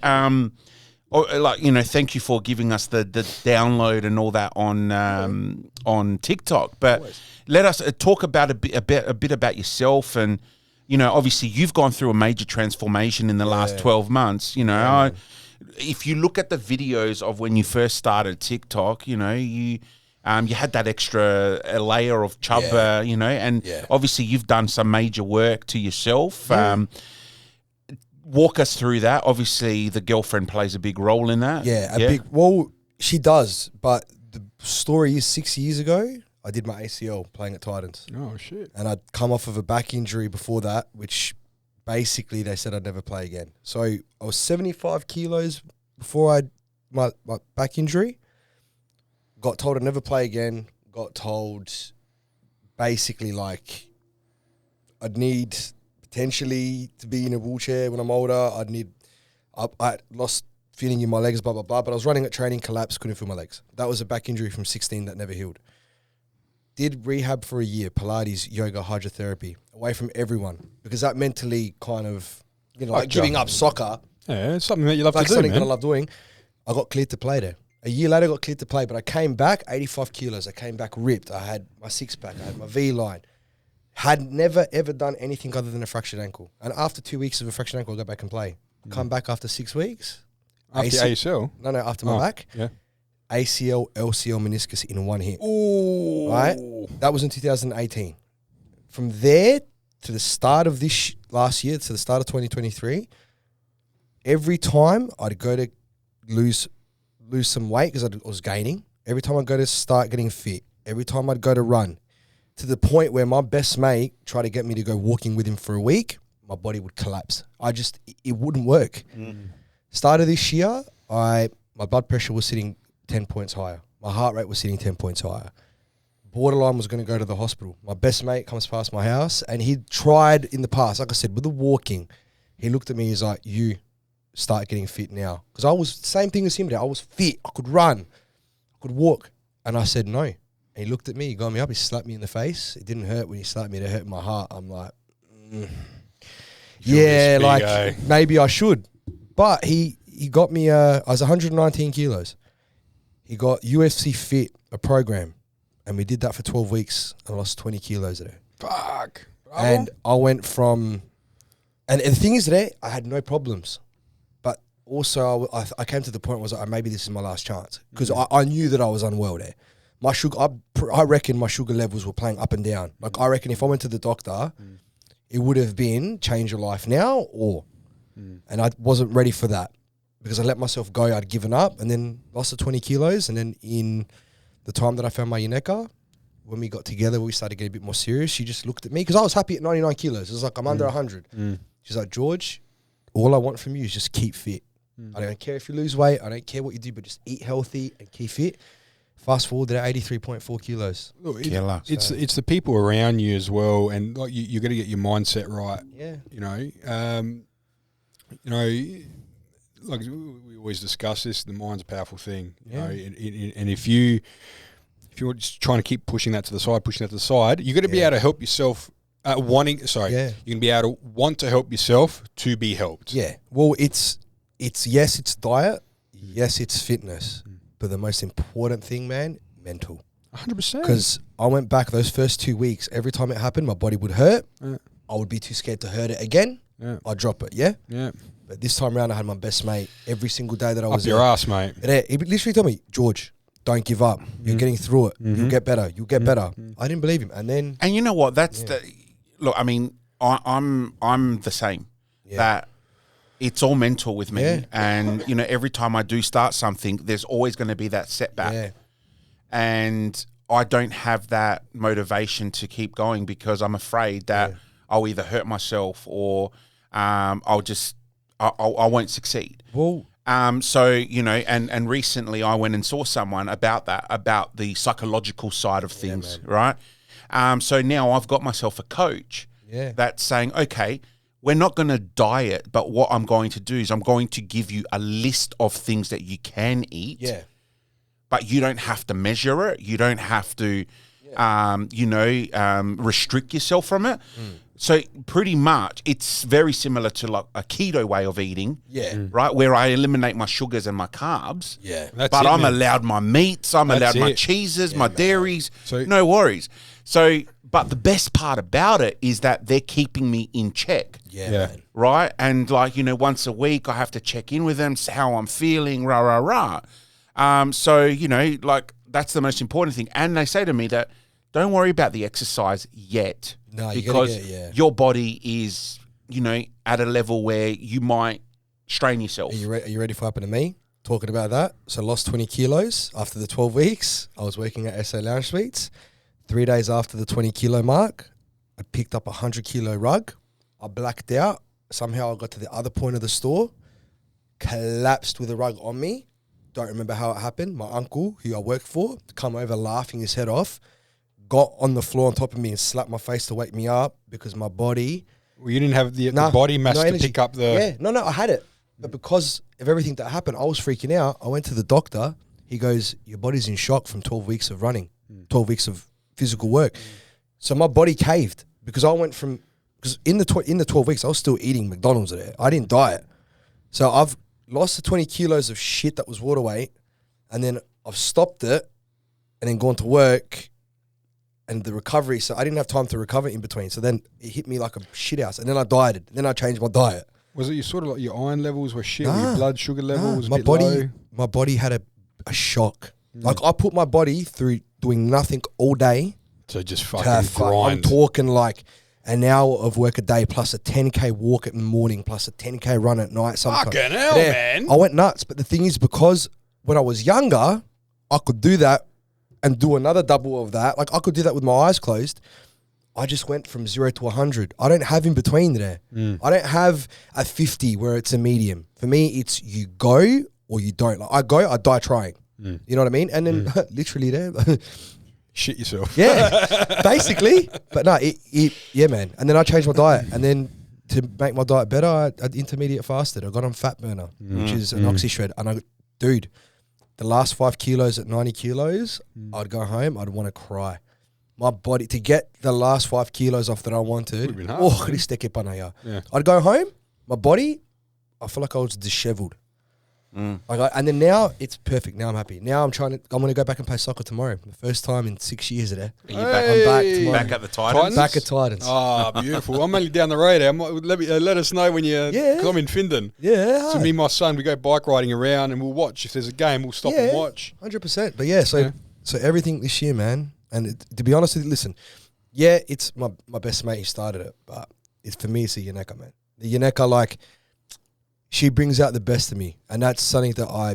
Thank you for giving us the download and all that on TikTok. But let us talk about a bit about yourself. And obviously you've gone through a major transformation in the last 12 months. If you look at the videos of when you first started TikTok, you had that extra layer of chub, and obviously you've done some major work to yourself. Walk us through that. Obviously, the girlfriend plays a big role in that. Well, she does. But the story is 6 years ago, I did my ACL playing at Titans. Oh, shit. And I'd come off of a back injury before that, which basically they said I'd never play again. So I was 75 kilos before I had my back injury. Got told I'd never play again. Got told basically like I'd need potentially to be in a wheelchair when I'm older. I lost feeling in my legs, blah, blah, blah. But I was running at training, collapsed, couldn't feel my legs. That was a back injury from 16 that never healed. Did rehab for a year, Pilates, yoga, hydrotherapy, away from everyone. Because that mentally kind of, like giving up soccer. Yeah, it's something that you love Like to do, something that I man. love doing. I got cleared to play there. A year later, I got cleared to play, but I came back 85 kilos. I came back ripped. I had my six-pack. I had my V-line. Had never, ever done anything other than a fractured ankle. And after 2 weeks of a fractured ankle, I go back and play. Come back after 6 weeks. After ACL? No, after my back. Yeah. ACL, LCL, meniscus in one hit. Ooh. Right? That was in 2018. From there to the start of this last year, to the start of 2023, every time I'd go to lose some weight because I was gaining, every time I'd go to start getting fit, every time I'd go to run, to the point where my best mate tried to get me to go walking with him for a week, my body would collapse. It wouldn't work. Start of this year, my blood pressure was sitting 10 points higher. My heart rate was sitting 10 points higher. Borderline was going to go to the hospital. My best mate comes past my house and he tried in the past, like I said, with the walking, he looked at me, he's like, you start getting fit now. Because I was, same thing as him there. I was fit. I could run. I could walk. And I said, no. And he looked at me, he got me up, he slapped me in the face. It didn't hurt when he slapped me, it hurt my heart. I'm like, yeah, like maybe I should. But he got me, I was 119 kilos. He got UFC Fit, a program, and we did that for 12 weeks and I lost 20 kilos there. Fuck. Bravo. And I went from, and the thing is that I had no problems. But also I came to the point where I was like, maybe this is my last chance. Because I knew that I was unwell there. My sugar, I reckon my sugar levels were playing up and down. Like I reckon if I went to the doctor, it would have been change your life now or, and I wasn't ready for that. Because I let myself go, I'd given up and then lost the 20 kilos. And then in the time that I found my Yaneka, when we got together, we started getting a bit more serious. She just looked at me because I was happy at 99 kilos. It was like, I'm under 100. She's like, George, all I want from you is just keep fit. I don't care if you lose weight. I don't care what you do, but just eat healthy and keep fit. Fast forward to 83.4 kilos. Look, it's the people around you as well. And like you got to get your mindset right. Yeah. Like we always discuss this, the mind's a powerful thing, you know, and if you're just trying to keep pushing that to the side, you got to be able to help yourself. You can be able to want to help yourself to be helped. Yeah. Well, it's yes, it's diet, yes, it's fitness, but the most important thing, man, mental. 100%. Because I went back those first 2 weeks. Every time it happened, my body would hurt. I would be too scared to hurt it again. I'd drop it. Yeah. But this time around, I had my best mate every single day that I was up your ass, mate. He literally told me, George, don't give up. You're getting through it. You'll get better. You'll get better. I didn't believe him. And you know what? That's look. I mean, I'm the same. That it's all mental with me, and every time I do start something, there's always going to be that setback, and I don't have that motivation to keep going because I'm afraid that I'll either hurt myself or I won't succeed. Well, and recently I went and saw someone about the psychological side of things, right? So now I've got myself a coach that's saying, okay, we're not going to diet, but what I'm going to do is I'm going to give you a list of things that you can eat. Yeah. But you don't have to measure it. You don't have to, restrict yourself from it. So pretty much it's very similar to like a keto way of eating, right? Where I eliminate my sugars and my carbs, but I'm allowed my meats, I'm allowed my cheeses, my dairies, so, no worries. So, but the best part about it is that they're keeping me in check, right? And like, once a week I have to check in with them, see how I'm feeling, So, like that's the most important thing. And they say to me that don't worry about the exercise yet. No, because your body is, at a level where you might strain yourself. Are you ready for what happened to me? Talking about that. So lost 20 kilos after the 12 weeks. I was working at SA Lounge Suites. 3 days after the 20 kilo mark, I picked up a 100 kilo rug. I blacked out. Somehow I got to the other point of the store, collapsed with a rug on me. Don't remember how it happened. My uncle, who I work for, come over laughing his head off, got on the floor on top of me and slapped my face to wake me up because my body... Well, you didn't have the body mass to pick up the... Yeah, no, I had it. But because of everything that happened, I was freaking out. I went to the doctor. He goes, your body's in shock from 12 weeks of running, 12 weeks of physical work. So my body caved because I went from, because in the 12 weeks, I was still eating McDonald's there. I didn't diet. So I've lost the 20 kilos of shit that was water weight, and then I've stopped it and then gone to work and the recovery. So I didn't have time to recover in between. So then it hit me like a shit house. And then I dieted. Then I changed my diet. Was it your iron levels were shit? Or your blood sugar level was a my bit body, low? My body had a shock. Like I put my body through doing nothing all day. So just to fucking have fun. I'm grind. talking like an hour of work a day plus a 10K walk in the morning plus a 10K run at night. Sometimes. Fucking hell, man. I went nuts. But the thing is, because when I was younger, I could do that and do another double of that. Like I could do that with my eyes closed. I just went from 0 to 100. I don't have in between there. I don't have a 50 where it's a medium. For me, it's you go or you don't. Like I go, I die trying. You know what I mean? And then literally there. Shit yourself. Yeah, basically. But no, yeah, man. And then I changed my diet. And then to make my diet better, I intermediate fasted. I got on fat burner, which is an oxy shred. And dude, the last 5 kilos at 90 kilos, I'd go home, I'd want to cry. My body, to get the last 5 kilos off that I wanted, I'd go home, my body, I feel like I was disheveled. Like and then now it's perfect. Now I'm happy. Now I'm going to go back and play soccer tomorrow. The first time in 6 years there. Are you back at the Titans? Back at Titans. Oh, beautiful. I'm only down the road. Let us know when you, because I'm in Findon. Yeah. So me and my son, we go bike riding around and we'll watch. If there's a game, we'll stop and watch. 100%. But yeah, so everything this year, man. And to be honest with you, listen, it's my best mate who started it, but for me, it's the Yaneka, man. The Yaneka, like, she brings out the best of me. And that's something that I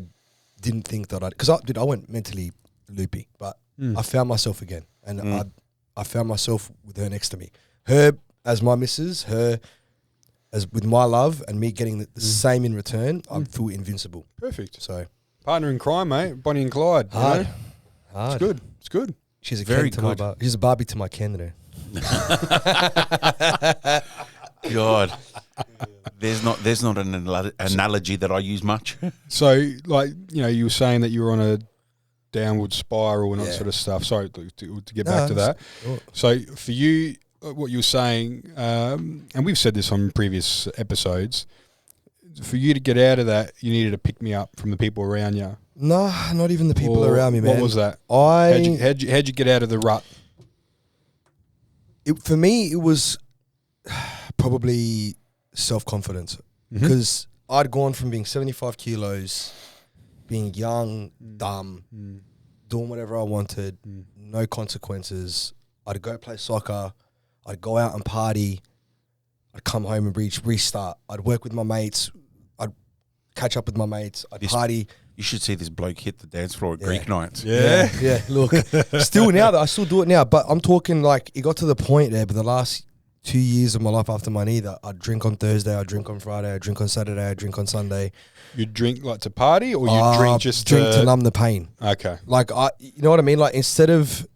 didn't think that because I went mentally loopy, but I found myself again. And I found myself with her next to me. Her as my missus, her as with my love, and me getting the same in return, I feel invincible. Perfect. So partner in crime, mate. Bonnie and Clyde. hard. It's good. It's good. She's a Very Ken to my good. she's a Barbie to my Ken there. God, there's not an analogy that I use much. So, like, you were saying that you were on a downward spiral and that sort of stuff. Sorry, to get back to that. So, for you, what you were saying, and we've said this on previous episodes, for you to get out of that, you needed to pick me up from the people around you. No, not even the people around me, man. What was that? How'd you get out of the rut? For me, it was probably self-confidence because I'd gone from being 75 kilos, being young, dumb, doing whatever I wanted, no consequences. I'd go play soccer. I'd go out and party. I'd come home and restart. I'd work with my mates. I'd catch up with my mates. I'd party. You should see this bloke hit the dance floor at Greek nights. Yeah. Look, still now that I still do it now, but I'm talking like it got to the point there. But the last 2 years of my life after my knee, that I'd drink on Thursday, I'd drink on Friday, I'd drink on Saturday, I'd drink on Sunday. You drink like to party, or you drink just to numb the pain? Okay, like you know what I mean. Like instead of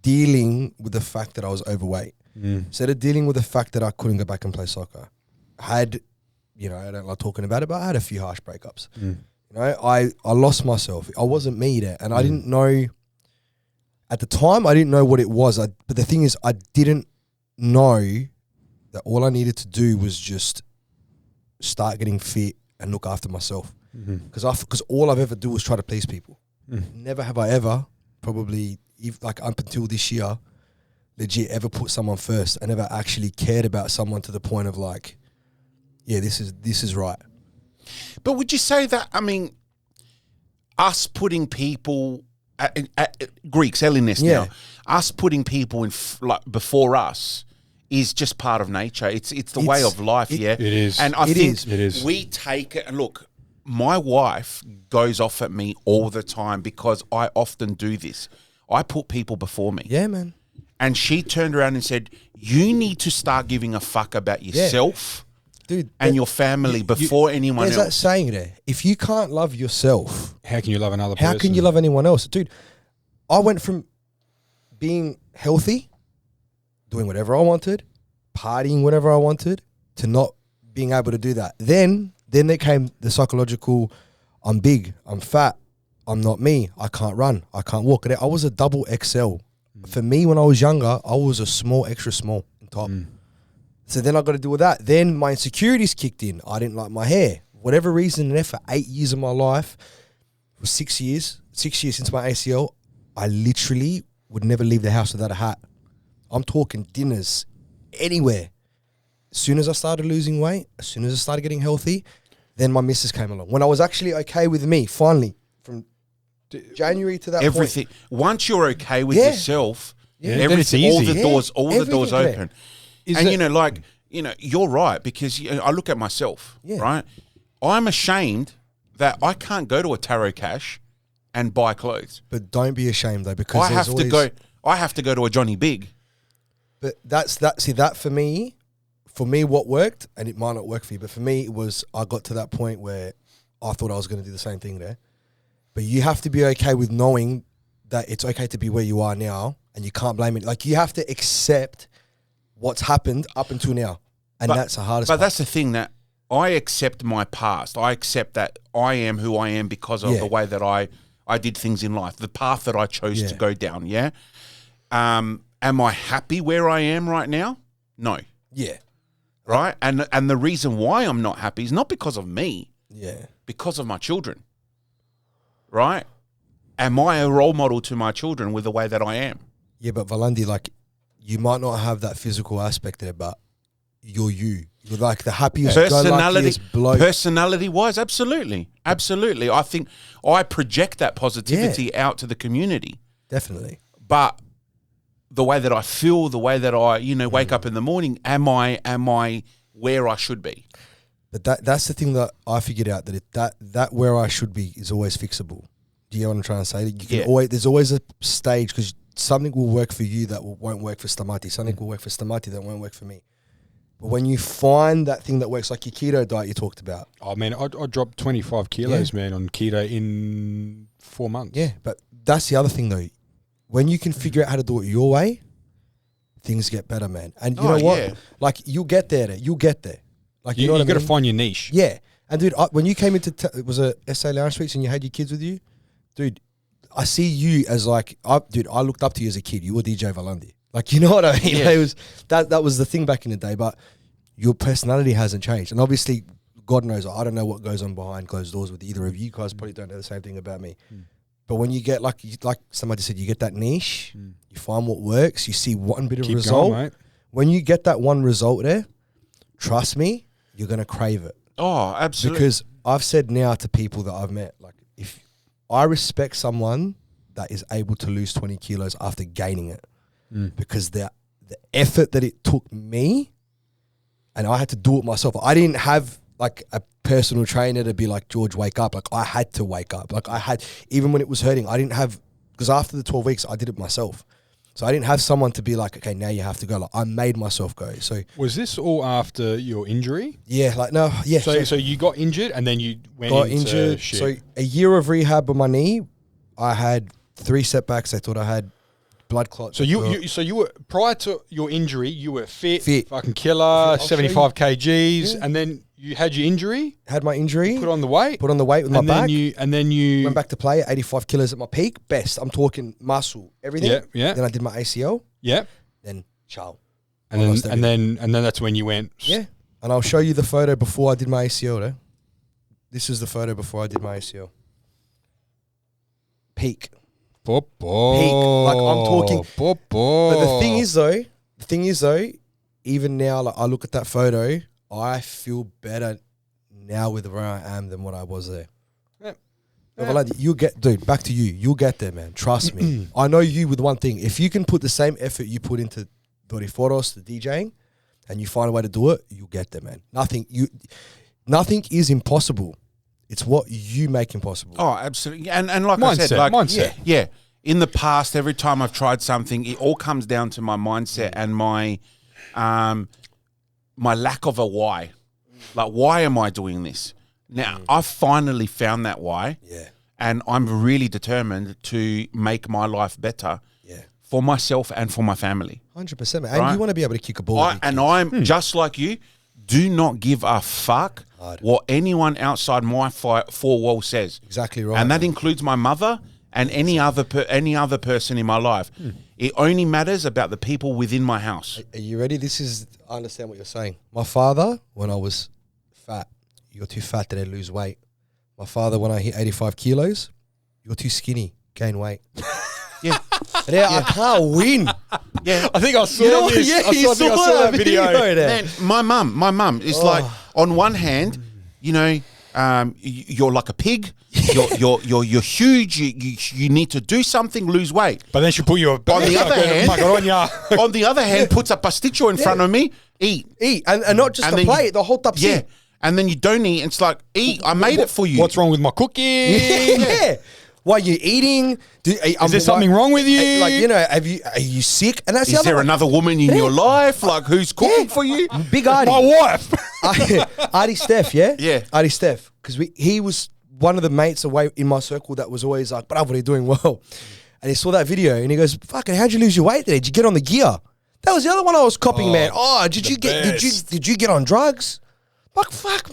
dealing with the fact that I was overweight, instead of dealing with the fact that I couldn't go back and play soccer, I don't like talking about it, but I had a few harsh breakups. I lost myself. I wasn't me there. And I didn't know, at the time, I didn't know what it was. But the thing is, I didn't know that all I needed to do was just start getting fit and look after myself. Because all I've ever do was try to please people. Never have I ever, probably, like up until this year, legit ever put someone first. I never actually cared about someone to the point of like, yeah, this is right. But would you say that, I mean, us putting people, Greeks, Hellenists now, us putting people in before us is just part of nature. It's the way of life, It is. And I think we take it, and look, my wife goes off at me all the time because I often do this. I put people before me. Yeah, man. And she turned around and said, you need to start giving a fuck about yourself. Dude, and your family before anyone else. There's that saying there. If you can't love yourself, how can you love another person? How can you love anyone else? Dude, I went from being healthy, doing whatever I wanted, partying whatever I wanted, to not being able to do that. Then Then there came the psychological, I'm big, I'm fat, I'm not me, I can't run, I can't walk. I was a double XL. For me, when I was younger, I was a small, extra small on top. So then I got to deal with that. Then my insecurities kicked in. I didn't like my hair. Whatever reason, there for 8 years of my life, for 6 years since my ACL, I literally would never leave the house without a hat. I'm talking dinners, anywhere. As soon as I started losing weight, as soon as I started getting healthy, then my missus came along. When I was actually okay with me, finally, from January to that everything. point. Once you're okay with Yeah. yourself, Yeah, then it's everything, all easy. the doors, Yeah, all the doors everything, open. Is And it- you're right, because I look at myself, Yeah. right? I'm ashamed that I can't go to a Tarot Cash and buy clothes. But don't be ashamed though, because I there's have to always, go. I have to go to a Johnny Big. But that's that. See, that for me, what worked, and it might not work for you, but for me, it was I got to that point where I thought I was going to do the same thing there. But you have to be okay with knowing that it's okay to be where you are now, and you can't blame it. Like, you have to accept what's happened up until now, and that's the hardest But part. that's the thing, that I accept my past. I accept that I am who I am because of Yeah. the way that I did things in life, the path that I chose to Yeah. go down. Yeah. Am I happy where I am right now? No. Yeah, Right. And the reason why I'm not happy is not because of me, yeah. because of my children. Right. Am I a role model to my children with the way that I am? Yeah, but Valandi, like, you might not have that physical aspect there, but you're you. You're like the happiest, go-luckiest bloke. Personality wise, absolutely. Absolutely. I think I project that positivity out to the community. Definitely. But the way that I feel, the way that I, wake up in the morning, am I where I should be? But that's the thing that I figured out, that where I should be is always fixable. Do you know what I'm trying to say? You can always, there's always a stage, because something will work for you that won't work for Stamati. Something will work for Stamati that won't work for me. But when you find that thing that works, like your keto diet you talked about. Oh, man, I dropped 25 kilos, man, on keto in 4 months. Yeah, but that's the other thing though. When you can figure out how to do it your way, things get better, man. And you know what? yeah. Like, you'll get there. You'll get there. Like, You, know what you I got to mean? find your niche. Yeah. And dude, when you came into, it was a SA Lounge Suites and you had your kids with you, dude, I see you as like, I looked up to you as a kid. You were DJ Valandi. Like, you know what I mean? Yeah. It was that was the thing back in the day, but your personality hasn't changed. And obviously, God knows, I don't know what goes on behind closed doors with either of you. You guys probably don't know the same thing about me. But when you get, like somebody said, you get that niche, you find what works, you see one bit of Keep result. going, mate. When you get that one result there, trust me, you're going to crave it. Oh, absolutely. Because I've said now to people that I've met, like, if I respect someone that is able to lose 20 kilos after gaining it, because the effort that it took me, and I had to do it myself. I didn't have like a personal trainer to be like, George, wake up. Like, I had to wake up. Like, I had, even when it was hurting, I didn't have, because after the 12 weeks, I did it myself. So I didn't have someone to be like, okay, now you have to go. Like, I made myself go. So Was this all after your injury? yeah, like, no, yeah. So you got injured and then you went got into injured. shit. So a year of rehab on my knee, I had 3 setbacks. I thought I had blood clots. So you were, prior to your injury, you were fit. fucking killer, I'll show 75 kgs, Yeah. and then you had your injury, had my injury, put on the weight, with my and back. then you Went back to play at 85 kilos at my peak. Best. I'm talking muscle, everything. Yeah, yeah. Then I did my ACL. yeah, Then ciao. and I then lost everything. and then that's when you went. Yeah. And I'll show you the photo before I did my ACL there. This is the photo before I did my ACL. Peak. Football. Like, I'm talking- football. But the thing is though, even now, like, I look at that photo, I feel better now with where I am than what I was there. Yeah. But like, you'll get, dude, back to you. You'll get there, man. Trust me. I know you with one thing. If you can put the same effort you put into Doriforos, the DJing, and you find a way to do it, you'll get there, man. Nothing is impossible. It's what you make impossible. Oh, absolutely. And like Mindset, I said, like, mindset. Yeah. In the past, every time I've tried something, it all comes down to my mindset and my lack of a why. Like, why am I doing this? Now, I've finally found that why. Yeah. And I'm really determined to make my life better Yeah. for myself and for my family. 100%, man. And Right. you want to be able to kick a ball. with your And kids. I'm just like you, do not give a fuck what anyone outside my four walls says. Exactly right. And that includes my mother and any other person in my life. It only matters about the people within my house. Are you ready? I understand what you're saying. My father, when I was fat, you're too fat today to lose weight. My father, when I hit 85 kilos, you're too skinny, gain weight. Yeah. I can't win. Yeah. I think I saw this. Yeah, I you saw that video. Man, my mum is like, on one hand, you know, you're like a pig. You're huge. You need to do something, lose weight. But then she put you On the other hand, puts a pasticcio in front of me. Eat, and not just And the then you- plate, the whole top yeah. And then you don't eat. And it's like, eat. I made it for you. What's wrong with my cooking? Yeah. While you're eating, Is there something wrong with you? Like, you know, are you sick? And that's the Is other there one. another woman in your life, like who's cooking for you? Big Artie. my wife. Artie Steph, yeah? Yeah. Artie Steph. Because he was one of the mates away in my circle that was always like, bravo, you're doing well. And he saw that video and he goes, fucking, how'd you lose your weight today? Did you get on the gear? That was the other one I was copying, man. Oh, did you get on drugs? Like, fuck.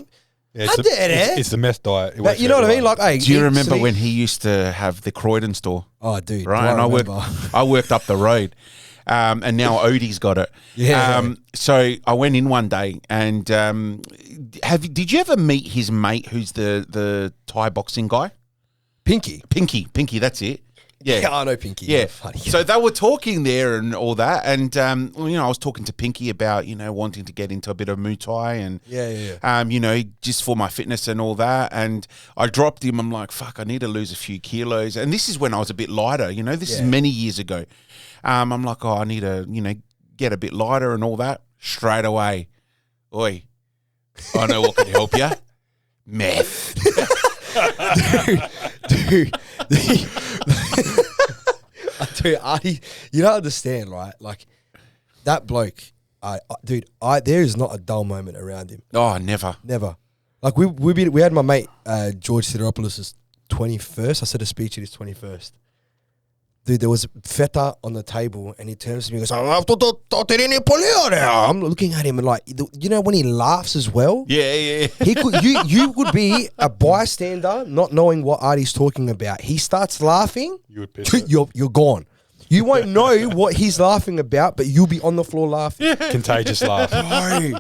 Yeah, it's the meth diet. But you know what I mean? Like, hey, Do you remember when he used to have the Croydon store? Oh, dude. Right, and I worked up the road, and now Odie's got it. Yeah. So I went in one day, and did you ever meet his mate, who's the Thai boxing guy? Pinky. Pinky, that's it. Yeah, I know Pinky. Yeah. Funny. So they were talking there and all that, and you know, I was talking to Pinky about wanting to get into a bit of Muay Thai and just for my fitness and all that. And I dropped him. I'm like, fuck, I need to lose a few kilos. And this is when I was a bit lighter. This is many years ago. I'm like, oh, I need to get a bit lighter and all that. Straight away, oi, I know what can help you. Meth. Dude. Artie, you don't understand, right? Like, that bloke, there is not a dull moment around him. Oh, never. Never. Like, we had my mate, George Sideropoulos' 21st. I said a speech at his 21st. Dude, there was feta on the table, and he turns to me and goes, I'm looking at him and like, when he laughs as well? Yeah. He could, you could be a bystander not knowing what Artie's talking about. He starts laughing, you're gone. You won't know what he's laughing about, but you'll be on the floor laughing. Contagious laugh. No.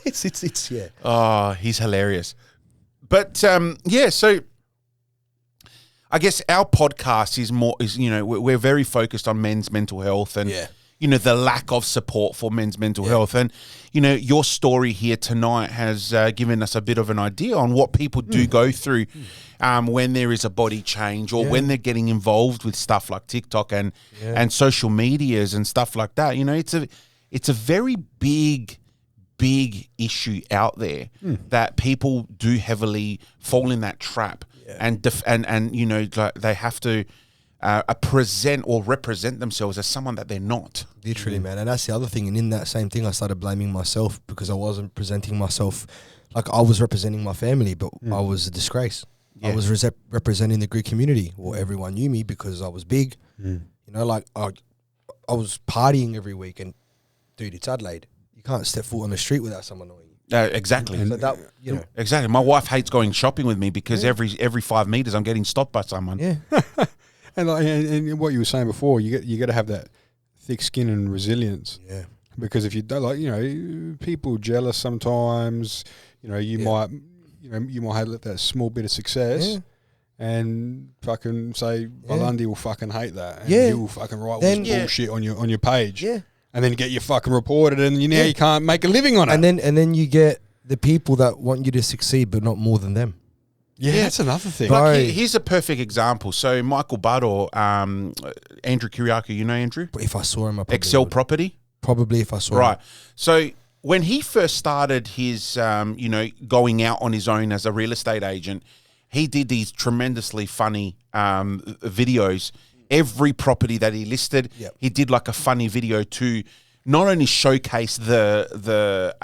It's yeah. Oh, he's hilarious. But so I guess our podcast is we're very focused on men's mental health and the lack of support for men's mental health. And your story here tonight has given us a bit of an idea on what people do go through when there is a body change or when they're getting involved with stuff like TikTok and social medias and stuff like that. It's a very big issue out there that people do heavily fall in that trap. And like they have to present or represent themselves as someone that they're not. Literally, man. And that's the other thing. And in that same thing, I started blaming myself because I wasn't presenting myself like I was representing my family, but I was a disgrace. Yeah. I was representing the Greek community, or everyone knew me because I was big. Like I was partying every week, and dude, it's Adelaide. You can't step foot on the street without someone knowing you. Exactly. So that, Exactly. My wife hates going shopping with me because every 5 meters I'm getting stopped by someone. Yeah. And what you were saying before, you got to have that thick skin and resilience. Yeah. Because if you don't, people jealous sometimes. You might have that small bit of success. And fucking say Valandi will fucking hate that. And he will fucking write all this bullshit on your page. Yeah. And then get you fucking reported, and you can't make a living on it. And then you get the people that want you to succeed, but not more than them. Yeah, that's another thing. Like here's a perfect example. So Michael Budd or Andrew Kiriakou, Andrew? If I saw him, I probably Excel would. Property? Probably if I saw him. Right. So when he first started his, going out on his own as a real estate agent, he did these tremendously funny videos. Every property that he listed, he did like a funny video to not only showcase the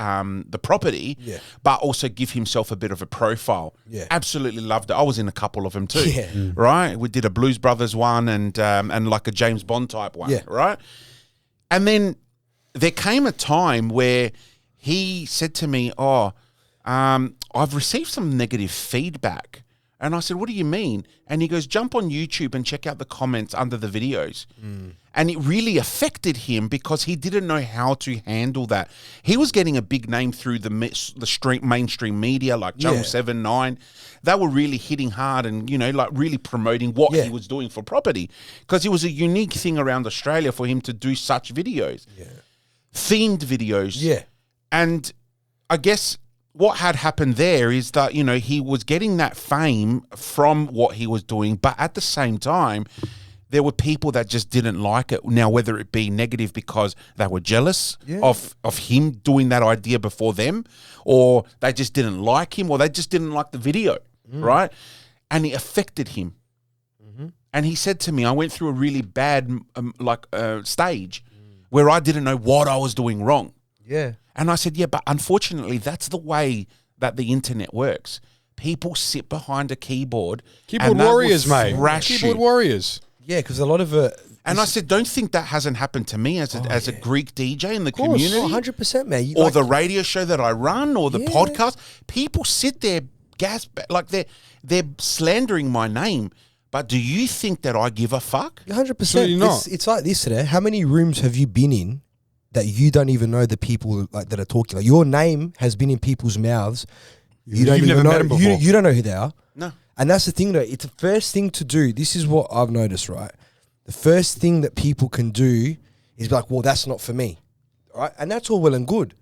property, but also give himself a bit of a profile. Yeah. Absolutely loved it. I was in a couple of them too. Yeah. Right? We did a Blues Brothers one and like a James Bond type one. Yeah. Right? And then there came a time where he said to me, I've received some negative feedback. And I said, what do you mean? And he goes, jump on YouTube and check out the comments under the videos. And it really affected him because he didn't know how to handle that. He was getting a big name through the mainstream media like Channel 7, 9. They were really hitting hard and, like really promoting what he was doing for property because it was a unique thing around Australia for him to do such videos. Themed videos. Yeah. And I guess what had happened there is that, he was getting that fame from what he was doing, but at the same time, there were people that just didn't like it. Now, whether it be negative because they were jealous of him doing that idea before them, or they just didn't like him, or they just didn't like the video, right? And it affected him. And he said to me, I went through a really bad stage where I didn't know what I was doing wrong. Yeah. And I said, but unfortunately, that's the way that the internet works. People sit behind a keyboard. Keyboard warriors, mate. Keyboard warriors. Yeah, because a lot of and I said, don't think that hasn't happened to me as a Greek DJ in the community. 100%, man. Or the radio show that I run or the podcast. People sit there, like they're slandering my name. But do you think that I give a fuck? 100%. Not. It's like this today. How many rooms have you been in that you don't even know the people that are talking? Like your name has been in people's mouths. You've never met them before. You don't know who they are. No. And that's the thing, though. It's the first thing to do. This is what I've noticed, right? The first thing that people can do is be like, well, that's not for me. All right? And that's all well and good.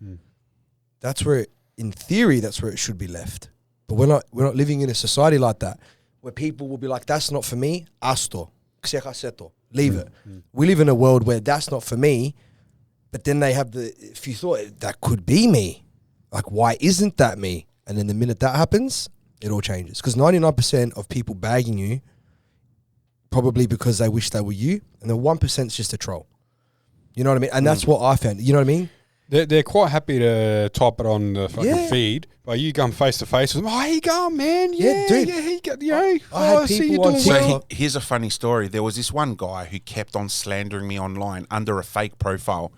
That's where, in theory, that's where it should be left. But we're not living in a society like that, where people will be like, that's not for me, asto, xejaseto, leave it. We live in a world where that's not for me, but then they have if you thought that could be me, like, why isn't that me? And then the minute that happens, it all changes. Because 99% of people bagging you, probably because they wish they were you, and the 1% is just a troll. You know what I mean? And that's what I found. You know what I mean? They're quite happy to type it on the fucking feed. But you come face to face with them. Oh, how you going, man? Yeah, dude. Yeah, I had see you people on doing TikTok. well. So here's a funny story. There was this one guy who kept on slandering me online under a fake profile.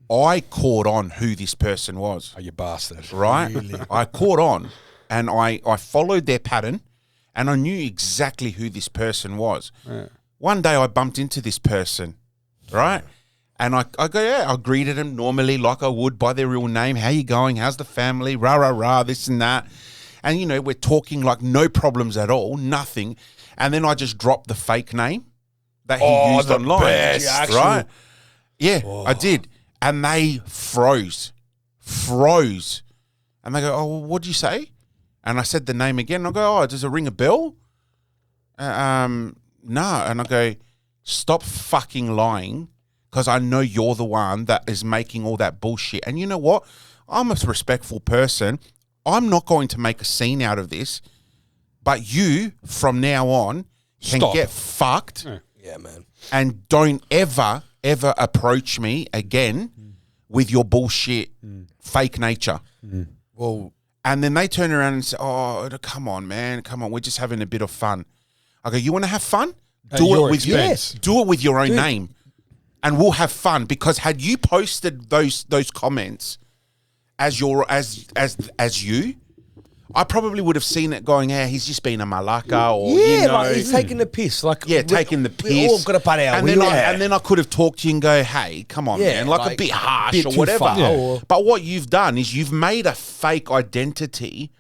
I caught on who this person was. Oh, you bastard. Right? I caught on and I followed their pattern and I knew exactly who this person was. One day I bumped into this person, right? And I greeted him normally like I would by their real name. How you going? How's the family? Rah, rah, rah, this and that. And, we're talking like no problems at all, nothing. And then I just dropped the fake name that he used online. Best. Right? Yeah, I did. And they froze. And they go, oh, well, what'd you say? And I said the name again. And I go, oh, does it ring a bell? No. And I go, stop fucking lying because I know you're the one that is making all that bullshit. And you know what? I'm a respectful person. I'm not going to make a scene out of this. But you, from now on, can get fucked. Yeah, man. And don't ever approach me again with your bullshit fake nature. Well, and then they turn around and say, oh, come on, man. Come on. We're just having a bit of fun. I go, you want to have fun? Do it with your own name. And we'll have fun. Because had you posted those comments as you, I probably would have seen it going, he's just been a malaka or, like he's taking the piss. Like, taking the piss. We all got to put out. And then I could have talked to you and go, hey, come on, man. Like a bit harsh or whatever. But what you've done is you've made a fake identity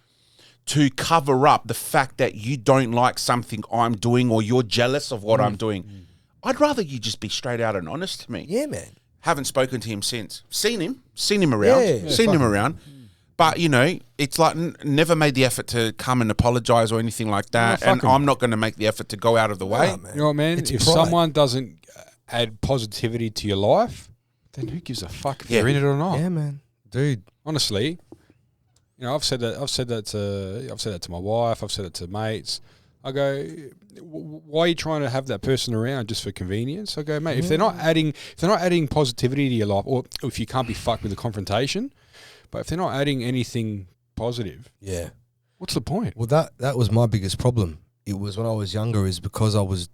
to cover up the fact that you don't like something I'm doing or you're jealous of what I'm doing. I'd rather you just be straight out and honest to me. Yeah, man. Haven't spoken to him since. Seen him around. But, it's like never made the effort to come and apologise or anything like that. And I'm not going to make the effort to go out of the way. Man. You know what, man? If someone doesn't add positivity to your life, then who gives a fuck if you're in it or not? Yeah, man. Dude. Honestly, I've said that to my wife. I've said it to mates. I go, why are you trying to have that person around just for convenience? I go, mate, if they're not adding positivity to your life, or if you can't be fucked with a confrontation, but if they're not adding anything positive, what's the point? Well, that was my biggest problem. It was when I was younger, is because I was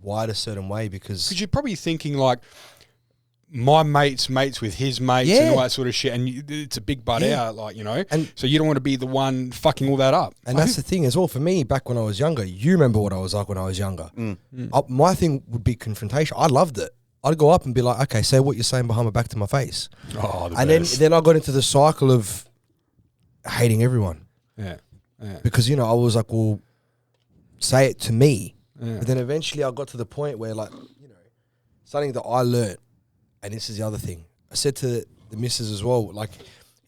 wired a certain way. Because you're probably thinking like, my mate's mates with his mates and Yeah. all that sort of shit, and it's a big butt Yeah. out, like, you know. And- so you don't want to be the one fucking all that up. And that's the thing as well. For me, back when I was younger, you remember what I was like when I was younger. My thing would be confrontation. I loved it. I'd go up and be like, okay, say what you're saying behind my back to my face. Oh, the And best. then I got into the cycle of hating everyone. Yeah. Because, you know, I was like, well, say it to me. Yeah. But then eventually I got to the point where, like, you know, something that I learned, and this is the other thing. I said to the missus as well, like,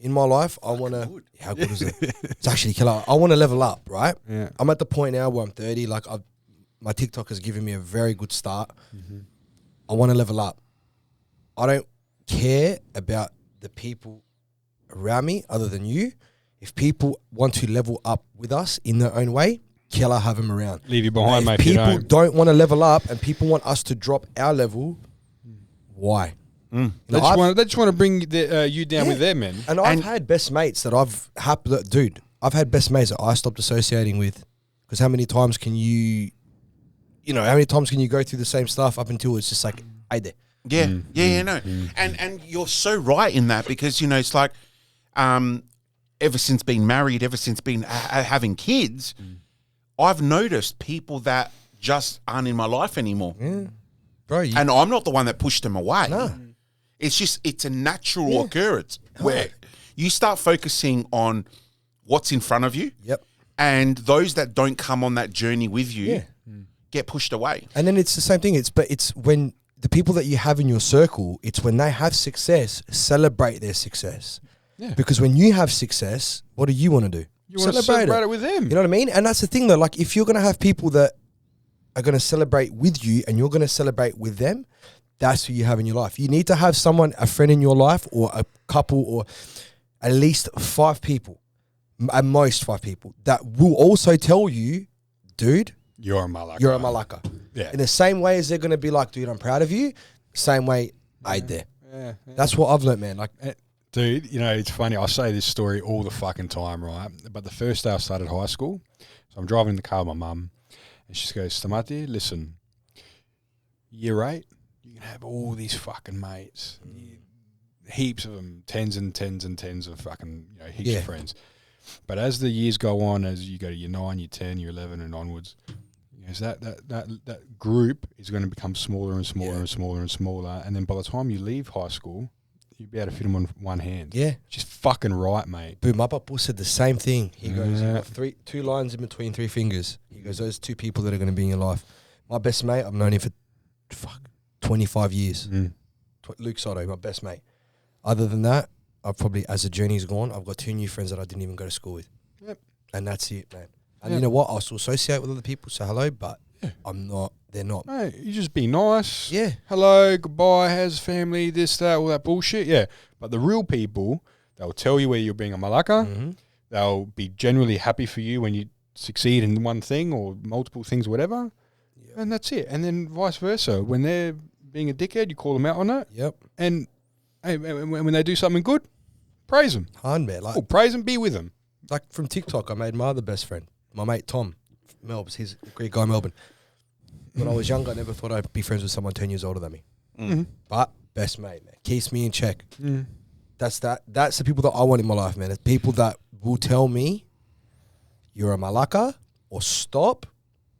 in my life, I want to... How good is it? It's actually killer. I want to level up, right? Yeah. I'm at the point now where I'm 30. Like, my TikTok has given me a very good start. I want to level up. I don't care about the people around me other than you. If people want to level up with us in their own way, killer, have them around. Leave you behind, If mate. If you people don't. don't want to level up and people want us to drop our level, why? You They know, just want to bring you down with them, man. and I've had best mates that I've had best mates that I stopped associating with, because how many times can you go through the same stuff up until it's just like, hey there. Yeah, no. And you're so right in that, because, you know, it's like ever since being married, ever since being having kids, I've noticed people that just aren't in my life anymore. Yeah. Bro, And I'm not the one that pushed them away. No. It's a natural occurrence where you start focusing on what's in front of you. Yep. And those that don't come on that journey with you get pushed away. And then it's the same thing. It's when the people that you have in your circle, it's when they have success, celebrate their success. Yeah. Because when you have success, what do you want to do? You want to celebrate it with them. You know what I mean? And that's the thing though. Like, if you're going to have people that are going to celebrate with you and you're going to celebrate with them, that's who you have in your life. You need to have someone, a friend in your life, or a couple, or at least 5 people, at most 5 people, that will also tell you, dude, You're a malaka. you're a malaka. Yeah. In the same way as they're going to be like, dude, I'm proud of you, same way, aid there. Yeah. That's what I've learned, man. Like, Dude, you know, it's funny. I say this story all the fucking time, right? But the first day I started high school, so I'm driving in the car with my mum, and she goes, Stamati, listen, year 8, you can have all these fucking mates, heaps of them, tens and tens and tens of fucking, you know, heaps of friends. But as the years go on, as you go to year 9, year 10, year 11 and onwards, is that group is going to become smaller and smaller and smaller and smaller. And then by the time you leave high school, you'll be able to fit them on one hand. yeah. Just fucking right, mate. Boom, my papa said the same thing. He goes, Yeah. "You've got 2 lines in between 3 fingers." He goes, those 2 people that are going to be in your life. My best mate, I've known him for 25 years. Luke Soto, my best mate. Other than that, I've probably, as the journey's gone, I've got 2 new friends that I didn't even go to school with. Yep. And that's it, man. And you know what? I'll still associate with other people, say hello, but I'm not, they're not. Hey, you just be nice. Yeah. Hello, goodbye, how's the family, this, that, all that bullshit. Yeah. But the real people, they'll tell you where you're being a malaka. They'll be genuinely happy for you when you succeed in one thing or multiple things, whatever. And that's it. And then vice versa. When they're being a dickhead, you call them out on it. Yep. And hey, when they do something good, praise them. Hard, man. Like, Praise them, be with them. like from TikTok, I made my other best friend, my mate Tom, Melbs. He's a great guy, Melbourne. When I was younger, I never thought I'd be friends with someone 10 years older than me. But best mate, man, keeps me in check. That's the people that I want in my life, man. It's people that will tell me you're a malaka, or stop,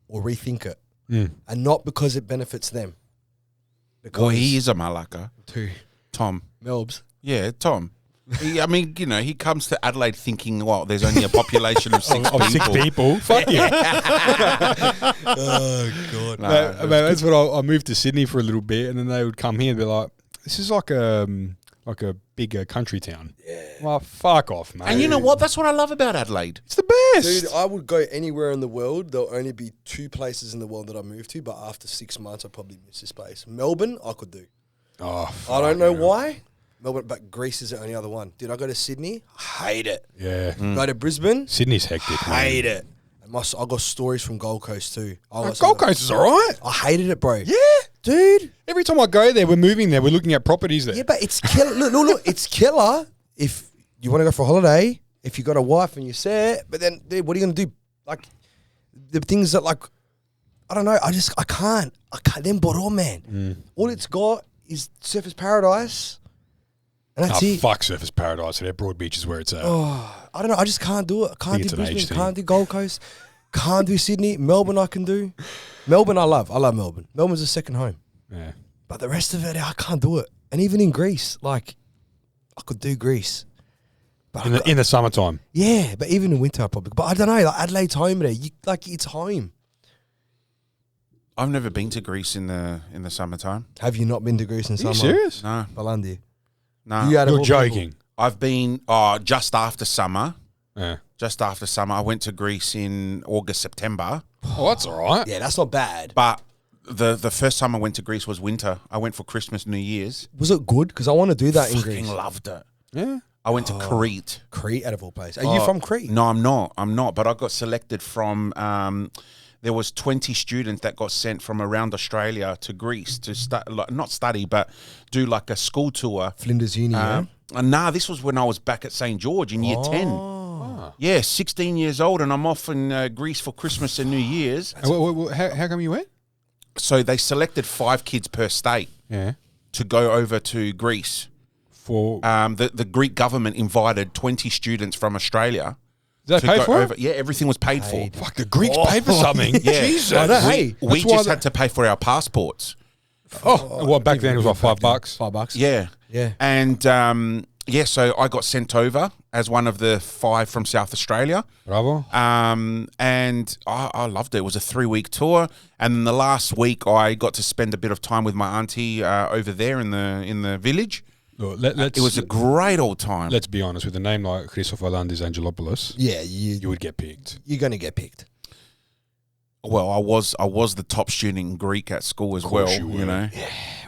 or rethink it, and not because it benefits them. Because Well, he is a malaka. to Tom. Melbs. Yeah, Tom. I mean, you know, he comes to Adelaide thinking, well, there's only a population of 6 Of 6 people. Fuck you. Oh God. No, That's what I moved to Sydney for a little bit, and then they would come here and be like, "This is like a big country town." Yeah. Well, fuck off, mate. And you know what? That's what I love about Adelaide. It's the best. Dude, I would go anywhere in the world. There'll only be 2 places in the world that I move to, but after 6 months, I probably miss this place. Melbourne, I could do. Oh, I don't know why. Melbourne, but Greece is the only other one. Did I go to Sydney? Hate it. Yeah. Go to Brisbane? Sydney's hectic. Hate it. And I got stories from Gold Coast too. Gold Coast is all right. I hated it, bro. Yeah. Dude. Every time I go there, we're moving there. We're looking at properties there. Yeah, but it's killer. Look, it's killer if you want to go for a holiday, if you got a wife and you're set, but then, dude, what are you going to do? Like, the things that, like, I don't know, I can't. Then Boro, man. All it's got is Surfers Paradise. And that's it. Fuck Surfers Paradise. Their Broad Beach is where it's at. Oh, I don't know. I just can't do it. I can't think do it's an age Brisbane. thing. Can't do Gold Coast. Can't do Sydney. Melbourne I can do. Melbourne I love. I love Melbourne. Melbourne's a second home. Yeah. But the rest of it, I can't do it. And even in Greece, like, I could do Greece. But In the summertime. yeah, but even in winter I probably. But I don't know. Like Adelaide's home there. It's home. I've never been to Greece in the summertime. Have you not been to Greece in Are summer? you serious? No, Balandi. no. You out of You're all joking. people. I've been just after summer. Yeah. Just after summer, I went to Greece in August, September. Oh, that's all right. Yeah, that's not bad. But the first time I went to Greece was winter. I went for Christmas, New Year's. Was it good? Because I want to do that in Fucking Greece. loved it. Yeah. I went to Crete. Crete, out of all places. Are you from Crete? No, I'm not. But I got selected from. There was 20 students that got sent from around Australia to Greece to not study, but do like a school tour. Flinders Uni, yeah? Nah, this was when I was back at St. George in year 10. Yeah, 16 years old, and I'm off in Greece for Christmas and New Year's. How come you went? So they selected 5 kids per state Yeah. to go over to Greece. For The Greek government invited 20 students from Australia did to they pay go for over. it? Yeah, everything was paid for. Fuck, the Greeks paid for something. Yeah. Jesus. I know, hey. We That's why just had to pay for our passports. Oh, well, back then it was like $5. $5. Yeah. Yeah. And so I got sent over as one of the 5 from South Australia. Bravo. And I loved it. It was a 3-week tour. And then the last week I got to spend a bit of time with my auntie over there in the village. Look, let's, It was a great old time. let's be honest, with a name like Christopherlandis Angelopoulos, Yeah, you would get picked. you're going to get picked. Well, I was the top student in Greek at school as well, you were. you know.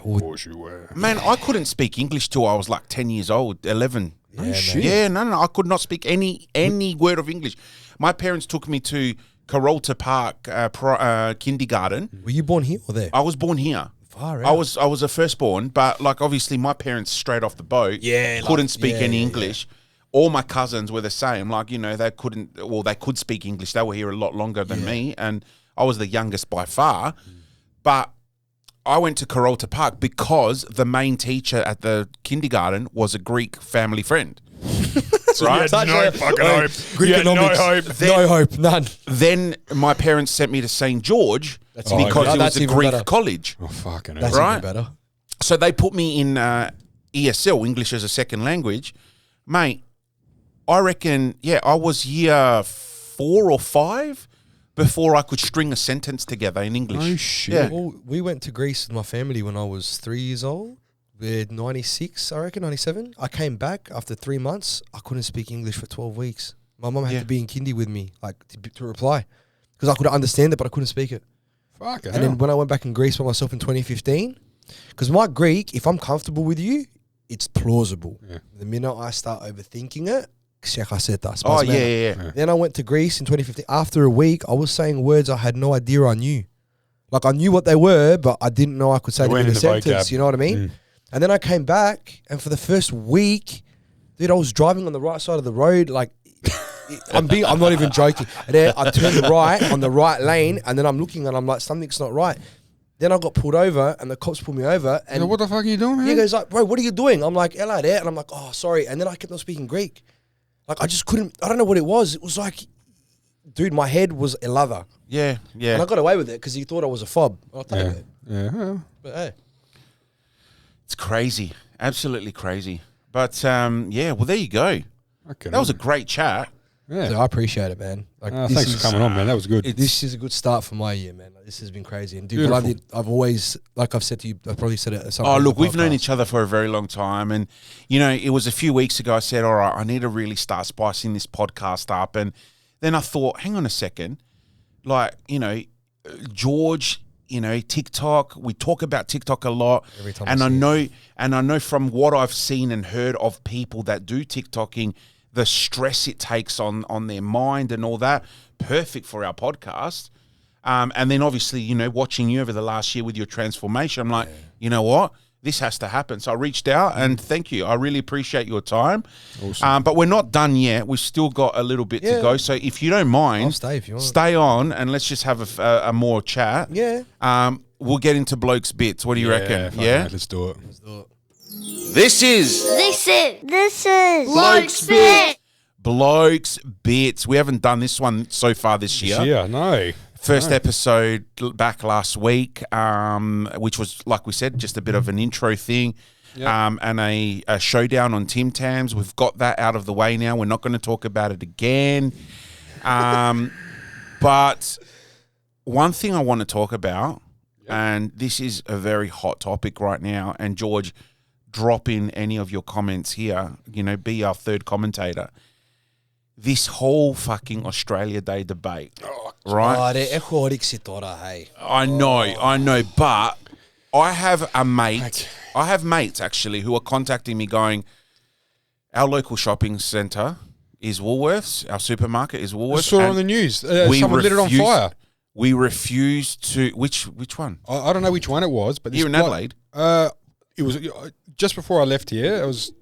Of course you were. Man, I couldn't speak English till I was like 10 years old, 11. Oh, shit. Yeah, no, I could not speak any word of English. My parents took me to Carolta Park kindergarten. Were you born here or there? I was born here. Far out. I was a firstborn, but like obviously my parents straight off the boat couldn't speak any English. All my cousins were the same. Like, you know, they could speak English. They were here a lot longer than me, and I was the youngest by far. But I went to Carolta Park because the main teacher at the kindergarten was a Greek family friend. Right? No fucking hope. Greek You had no economics. hope. No hope, none. Then my parents sent me to St. George because okay. it was That's a even Greek better. college. Oh, fucking hell. That's Right. even better. So they put me in ESL, English as a second language. Mate, I reckon, I was year 4 or 5 before I could string a sentence together in English. Oh, shit. Yeah. Well, we went to Greece with my family when I was 3 years old. We're 96, I reckon, 97. I came back after 3 months. I couldn't speak English for 12 weeks. My mum had to be in kindy with me, like to reply, because I could understand it, but I couldn't speak it. Fucking And then when I went back in Greece by myself in 2015, because my Greek, if I'm comfortable with you, it's plausible. Yeah. The minute I start overthinking it, Oh, yeah. Then I went to Greece in 2015. After a week, I was saying words I had no idea I knew. Like I knew what they were, but I didn't know I could say them in a sentence. You know what I mean? And then I came back, and for the first week, dude, I was driving on the right side of the road. Like, I'm not even joking. And then I turned right on the right lane, and then I'm looking, and I'm like, something's not right. Then I got pulled over, and the cops pulled me over. And what the fuck are you doing, man? he goes like, bro, what are you doing? I'm like, hello there. And I'm like, oh, sorry. And then I kept on speaking Greek. Like, I just couldn't, I don't know what it was. It was like, dude, my head was a leather. Yeah. And I got away with it because he thought I was a fob. I'll take it. Yeah. Well, But hey. It's crazy. Absolutely crazy. But, well, there you go. okay. That was a great chat. Yeah. So I appreciate it, man. Like, Thanks for coming on, man. That was good. This is a good start for my year, man. Like, this has been crazy. And dude, Beautiful. Blondie, I've always, like I've said to you, I've probably said it at some Oh, point in look, the we've known podcast. each other for a very long time. And, you know, it was a few weeks ago I said, all right, I need to really start spicing this podcast up. And then I thought, hang on a second. Like, you know, George, you know, TikTok, we talk about TikTok a lot. Every time and I see I know from what I've seen and heard of people that do TikToking, the stress it takes on their mind and all that, perfect for our podcast. And then obviously, you know, watching you over the last year with your transformation, I'm like, you know what? This has to happen. So I reached out and thank you. I really appreciate your time. Awesome. But we're not done yet. We've still got a little bit to Yeah. go. So if you don't mind, I'll stay if you want. stay on and let's just have a more chat. Yeah. we'll get into blokes bits. What do you reckon? fucking Yeah. hell, let's do it. This is Blokes Bit. blokes bits. We haven't done this one so far this year. Yeah, no. First episode back last week, which was, like we said, just a bit of an intro thing. Yep. And a showdown on Tim Tams. We've got that out of the way now. We're not going to talk about it again. But one thing I want to talk about, and this is a very hot topic right now, and George, drop in any of your comments here, be our third commentator. This whole fucking Australia Day debate, right? I know, but I have a mate. I have mates actually who are contacting me going, our local shopping centre is Woolworths, our supermarket is Woolworths. I saw it on the news. Someone lit it on fire. We refuse to. Which one? I don't know which one it was, but Here in Adelaide. It was just before I left here. I was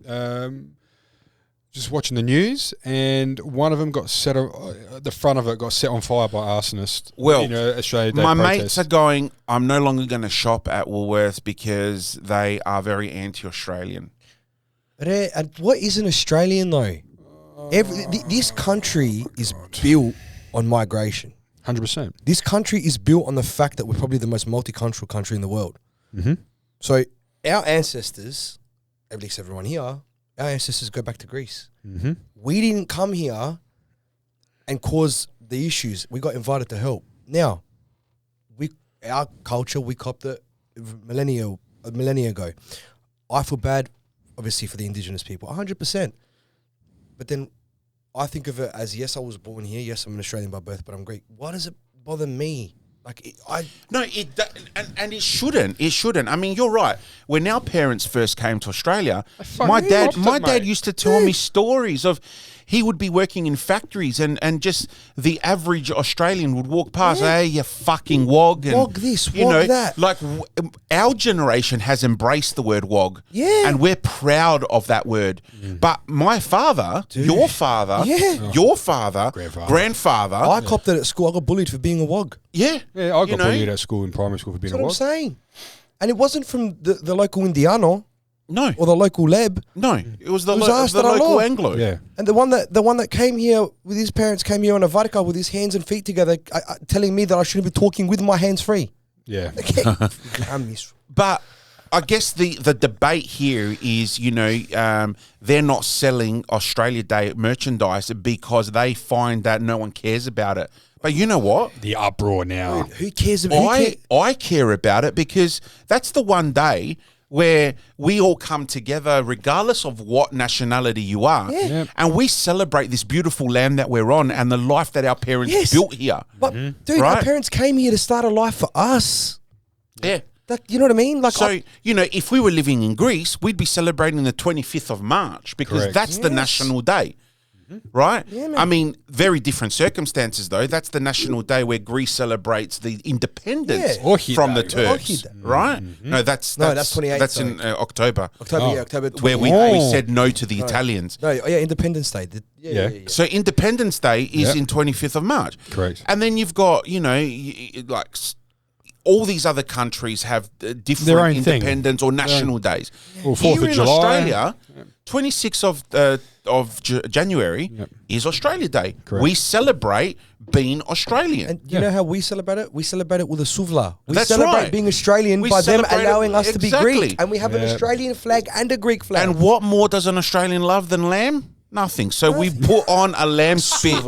just watching the news, and one of them got set. The front of it got set on fire by arsonists. Well, Australia Day my protest. mates are going, I'm no longer going to shop at Woolworths because they are very anti-Australian. And what is an Australian though? This country is built on migration. 100%. This country is built on the fact that we're probably the most multicultural country in the world. Mm-hmm. So our ancestors, at least everyone here, our ancestors go back to Greece. Mm-hmm. We didn't come here and cause the issues. We got invited to help. Now, our culture, we copped it a millennia ago. I feel bad, obviously, for the indigenous people, 100%. But then I think of it as, yes, I was born here. Yes, I'm an Australian by birth, but I'm Greek. Why does it bother me? And it shouldn't. It shouldn't. I mean, you're right. When our parents first came to Australia, fucking my dad mate. used to tell me stories of he would be working in factories and just the average Australian would walk past, hey, you fucking wog. And, Wog this, wog that. Like our generation has embraced the word wog. Yeah. And we're proud of that word. But my father, your father, your father, grandfather. I copped it at school. I got bullied for being a wog. Yeah. Yeah, I got bullied at school in primary school for being That's a what wog. I'm saying. And it wasn't from the local Indiano No. or the local Leb. No. It was the, It was us that I local know. Anglo. Yeah. And the one that came here with his parents came here on a vodka with his hands and feet together, telling me that I shouldn't be talking with my hands free. Yeah. But I guess the debate here is, they're not selling Australia Day merchandise because they find that no one cares about it. But you know what? The uproar now. Who cares about I care about it because that's the one day where we all come together regardless of what nationality you are. Yeah. Yep. And we celebrate this beautiful land that we're on and the life that our parents built here. But dude, Right? our parents came here to start a life for us. Yeah. Like, you know what I mean? Like, So, if we were living in Greece, we'd be celebrating the 25th of March because Correct. that's the Yes. national day, right? Yeah, man. I mean, very different circumstances, though. That's the national day where Greece celebrates the independence Yeah. Orchid from the Day. Turks, Orchid Day. right? No, that's 28th, That's sorry. in October, October where 28th. we said no to the Italians. No, yeah, Independence Day. Yeah. So Independence Day is Yep. in 25th of March. Correct. And then you've got, all these other countries have Their different own thing. independence or national days. Well, 4th Here of in July. Australia, 26th of January is Australia Day. Correct. We celebrate being Australian. And you know how we celebrate it? We celebrate it with a suvla. We That's celebrate right. being Australian We by them celebrate it- allowing us to be exactly. Greek. And we have an Yeah. Australian flag and a Greek flag. And what more does an Australian love than lamb? Nothing. So we put on a lamb spit.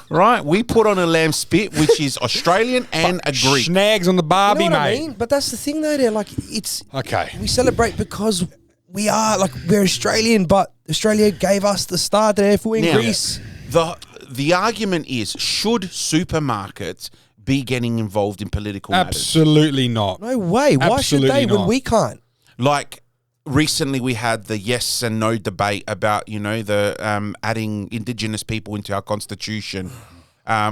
Right? We put on a lamb spit, which is Australian and a Greek. Snags on the you Barbie, know what mate. I mean? But that's the thing though, there. Like, it's... Okay. We celebrate because we're Australian, but Australia gave us the start there if we're in Now, Greece. the argument is, should supermarkets be getting involved in political matters? Absolutely not. No way. Why should Absolutely they when not. we can't? Like, recently we had the yes and no debate about, the adding Indigenous people into our constitution,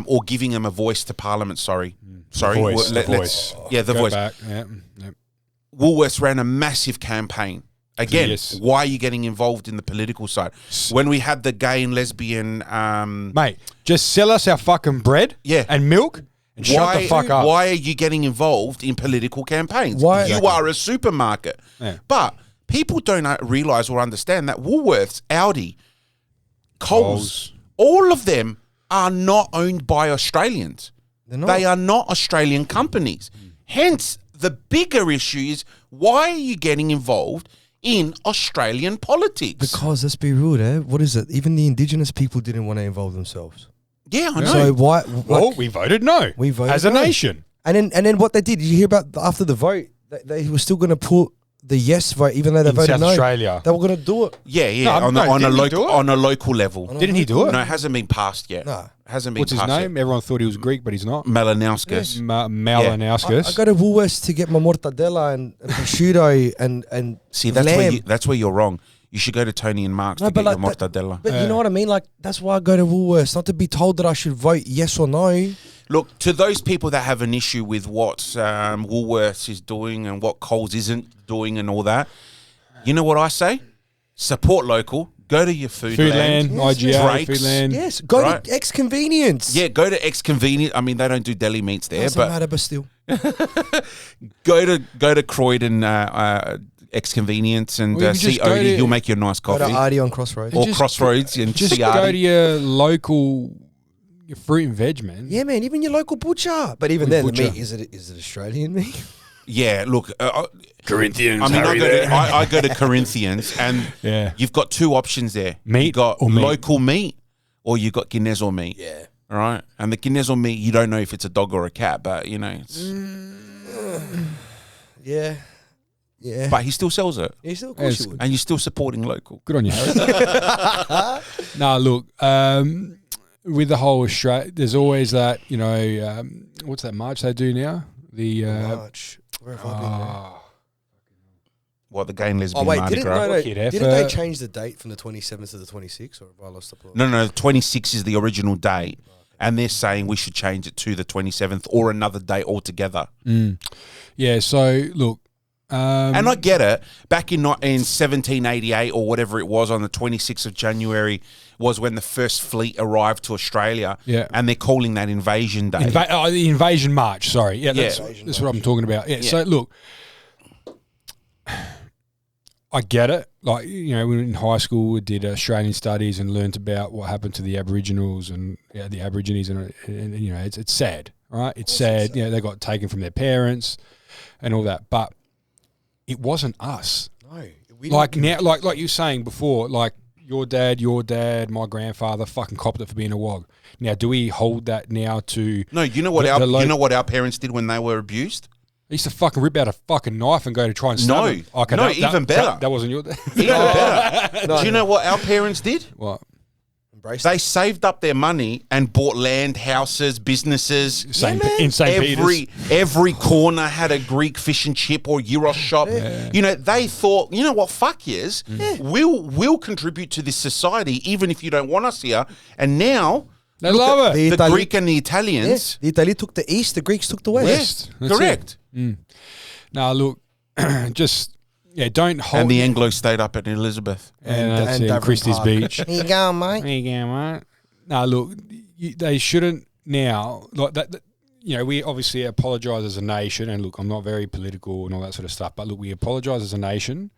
or giving them a voice to Parliament. Sorry. Voice, Well, the voice. Yeah, the Go voice. back. Yeah. Yep. Woolworths ran a massive campaign. Again, Yes. why are you getting involved in the political side? When we had the gay and lesbian... Mate, just sell us our fucking bread Yeah. and milk And shut the fuck up. Why are you getting involved in political campaigns? Why- You are a supermarket. Yeah. But people don't realise or understand that Woolworths, Aldi, Coles, all of them are not owned by Australians. They're not. They are not Australian companies. Hence, the bigger issue is, why are you getting involved in Australian politics? Because let's be real, there. What is it? Even the indigenous people didn't want to involve themselves. Yeah, I know. So why? Well, we voted no. We voted as a no. nation. And then what they did? Did you hear about after the vote? They were still going to put the yes vote, even though they In voted South no. Australia. They were going to do it. Yeah, No, on a didn't he do it? local level. Didn't he do it? No, it hasn't been passed yet. No. Hasn't been What's his passed name? Everyone thought he was Greek, but he's not. yet. Malinauskas. I Malinauskas. go to Woolworths to get my mortadella and prosciutto and See, that's lamb. where you're wrong. You should go to Tony and Mark's to get your mortadella. But you know what I mean? Like, that's why I go to Woolworths, not to be told that I should vote yes or no. Look, to those people that have an issue with what Woolworths is doing and what Coles isn't doing and all that, you know what I say? Support local. Go to your Foodland, IGA, Drake's. Foodland. Yes, go Right. to X Convenience. Yeah, go to X Convenience. I mean, they don't do deli meats there, Doesn't but matter, but still. go to Croydon X Convenience and Well, you can see just go Odie. to- He'll make you a nice Go to coffee. Artie on Crossroads. Or Just- Crossroads and Just see go to Artie. your local your fruit and veg, man. Yeah, man, even your local butcher. But even Local then, the butcher. meat, is it Australian meat? Yeah, look, Corinthians. I mean, I go to Corinthians, and Yeah. you've got two options there. Meat you got or meat? local meat, or you got Guinness meat. Yeah. All right, and the Guinness meat, you don't know if it's a dog or a cat, but you know, it's, Yeah. Yeah. but he still sells it, Yeah, still, of course Yes. you would. and you're still supporting local. Good on you, Harry. Nah, look, with the whole Australia, there's always that, what's that march they do now? The March. Where have I been there? What, the gay and lesbian Oh, wait, Mardi didn't, Gras? no, no, Kid didn't effort. they change the date from the 27th to the 26th? Or have I lost the plot? No, 26 is the original date, and they're saying we should change it to the 27th or another date altogether. yeah. So look, And I get it. Back in 1788 or whatever it was, on the 26th of January was when the first fleet arrived to Australia. Yeah. And they're calling that Invasion Day. the invasion march. Sorry, yeah, that's, Yeah. that's what I'm talking about. Yeah. Yeah. So look, I get it. Like, when in high school we did Australian studies and learnt about what happened to the Aboriginals and the Aborigines, and it's sad, right? It's sad. They got taken from their parents and all that, but it wasn't us. No. We Like didn't- now, like you were saying before, like your dad, my grandfather fucking copped it for being a wog. Now, do we hold that now to? No, you know what you know what our parents did when they were abused? I used to fucking rip out a fucking knife and go to try and stab No. him. Okay, No, even better. That wasn't your dad. Even better. Do you know what our parents did? What? Embrace They saved up their money and bought land, houses, businesses. In St. Peter's. Every corner had a Greek fish and chip or gyros shop. They thought, you know what, fuck yes, we'll contribute to this society even if you don't want us here. And now They love it. the Greek and the Italians. The Italy took the east, the Greeks took the west. West. That's Correct. Now, look, just don't hold. And the Anglo stayed up at Elizabeth. and that's and in Davern Christie's Park. Beach. Here you go, mate. There you go, mate. Now, look, they shouldn't now, like that, we obviously apologise as a nation, and look, I'm not very political and all that sort of stuff, but look, we apologise as a nation.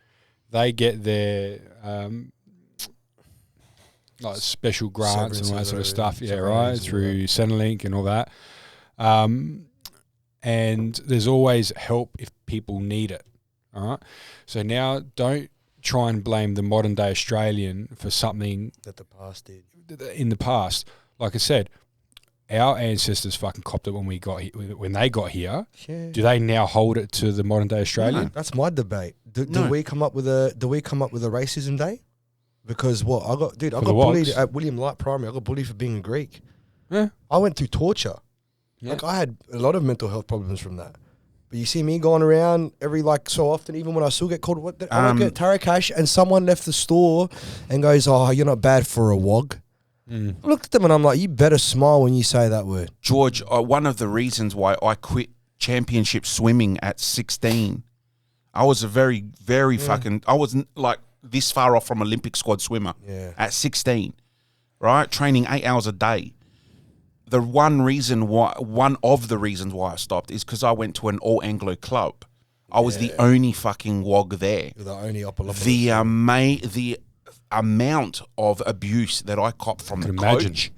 They get their like special grants and all that sort of stuff, right, through Centrelink and all that. And there's always help if people need it, all right? So now don't try and blame the modern day Australian for something That the past did. in the past. Like I said, our ancestors fucking copped it when they got here. Yeah. Do they now hold it to the modern day Australian? That's my debate. Do No. we come up with a racism day? Because what I got the bullied wogs? at William Light Primary. I got bullied for being a Greek. Yeah. I went through torture. Yeah. Like I had a lot of mental health problems from that. But you see me going around every so often, even when I still get called I don't get Tara Cash, and someone left the store and goes, "Oh, you're not bad for a wog." I looked at them and I'm like, "You better smile when you say that word." George, one of the reasons why I quit championship swimming at 16, I was a very, very fucking, I was like this far off from Olympic squad swimmer Yeah. at 16, right? Training 8 hours a day. the one of the reasons why I stopped is because I went to an all Anglo club. I was the only fucking wog there. You're the only Opalopolis. The amount of abuse that I copped from the imagine. coach,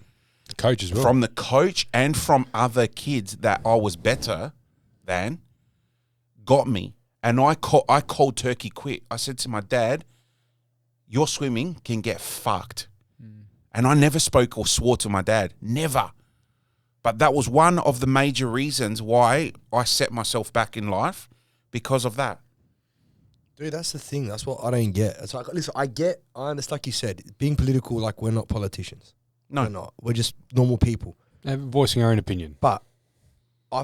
Coach as well. from the coach, and from other kids that I was better than, got me. And I cold turkey quit. I said to my dad, "Your swimming can get fucked." And I never spoke or swore to my dad, never. But that was one of the major reasons why I set myself back in life, because of that. Dude, that's the thing. That's what I don't get. It's like, listen, I understand, like you said, being political, like we're not politicians. No. We're not. We're just normal people. Voicing our own opinion. But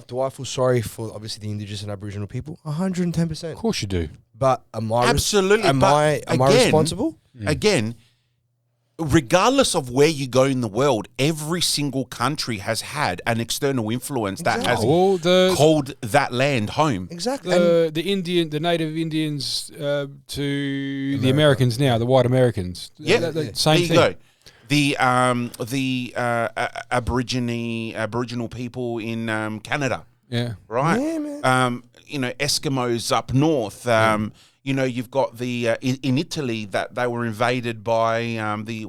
do I feel sorry for, obviously, the Indigenous and Aboriginal people? 110%. Of course you do. But am I Absolutely. Am I responsible? Again, regardless of where you go in the world, every single country has had an external influence that has called that land home. Exactly. The native Indians to the Americans now, the white Americans. Yeah, same thing. There you go. The Aboriginal people in Canada. Yeah. Right. Yeah, man. Eskimos up north. You've got the in Italy that they were invaded by the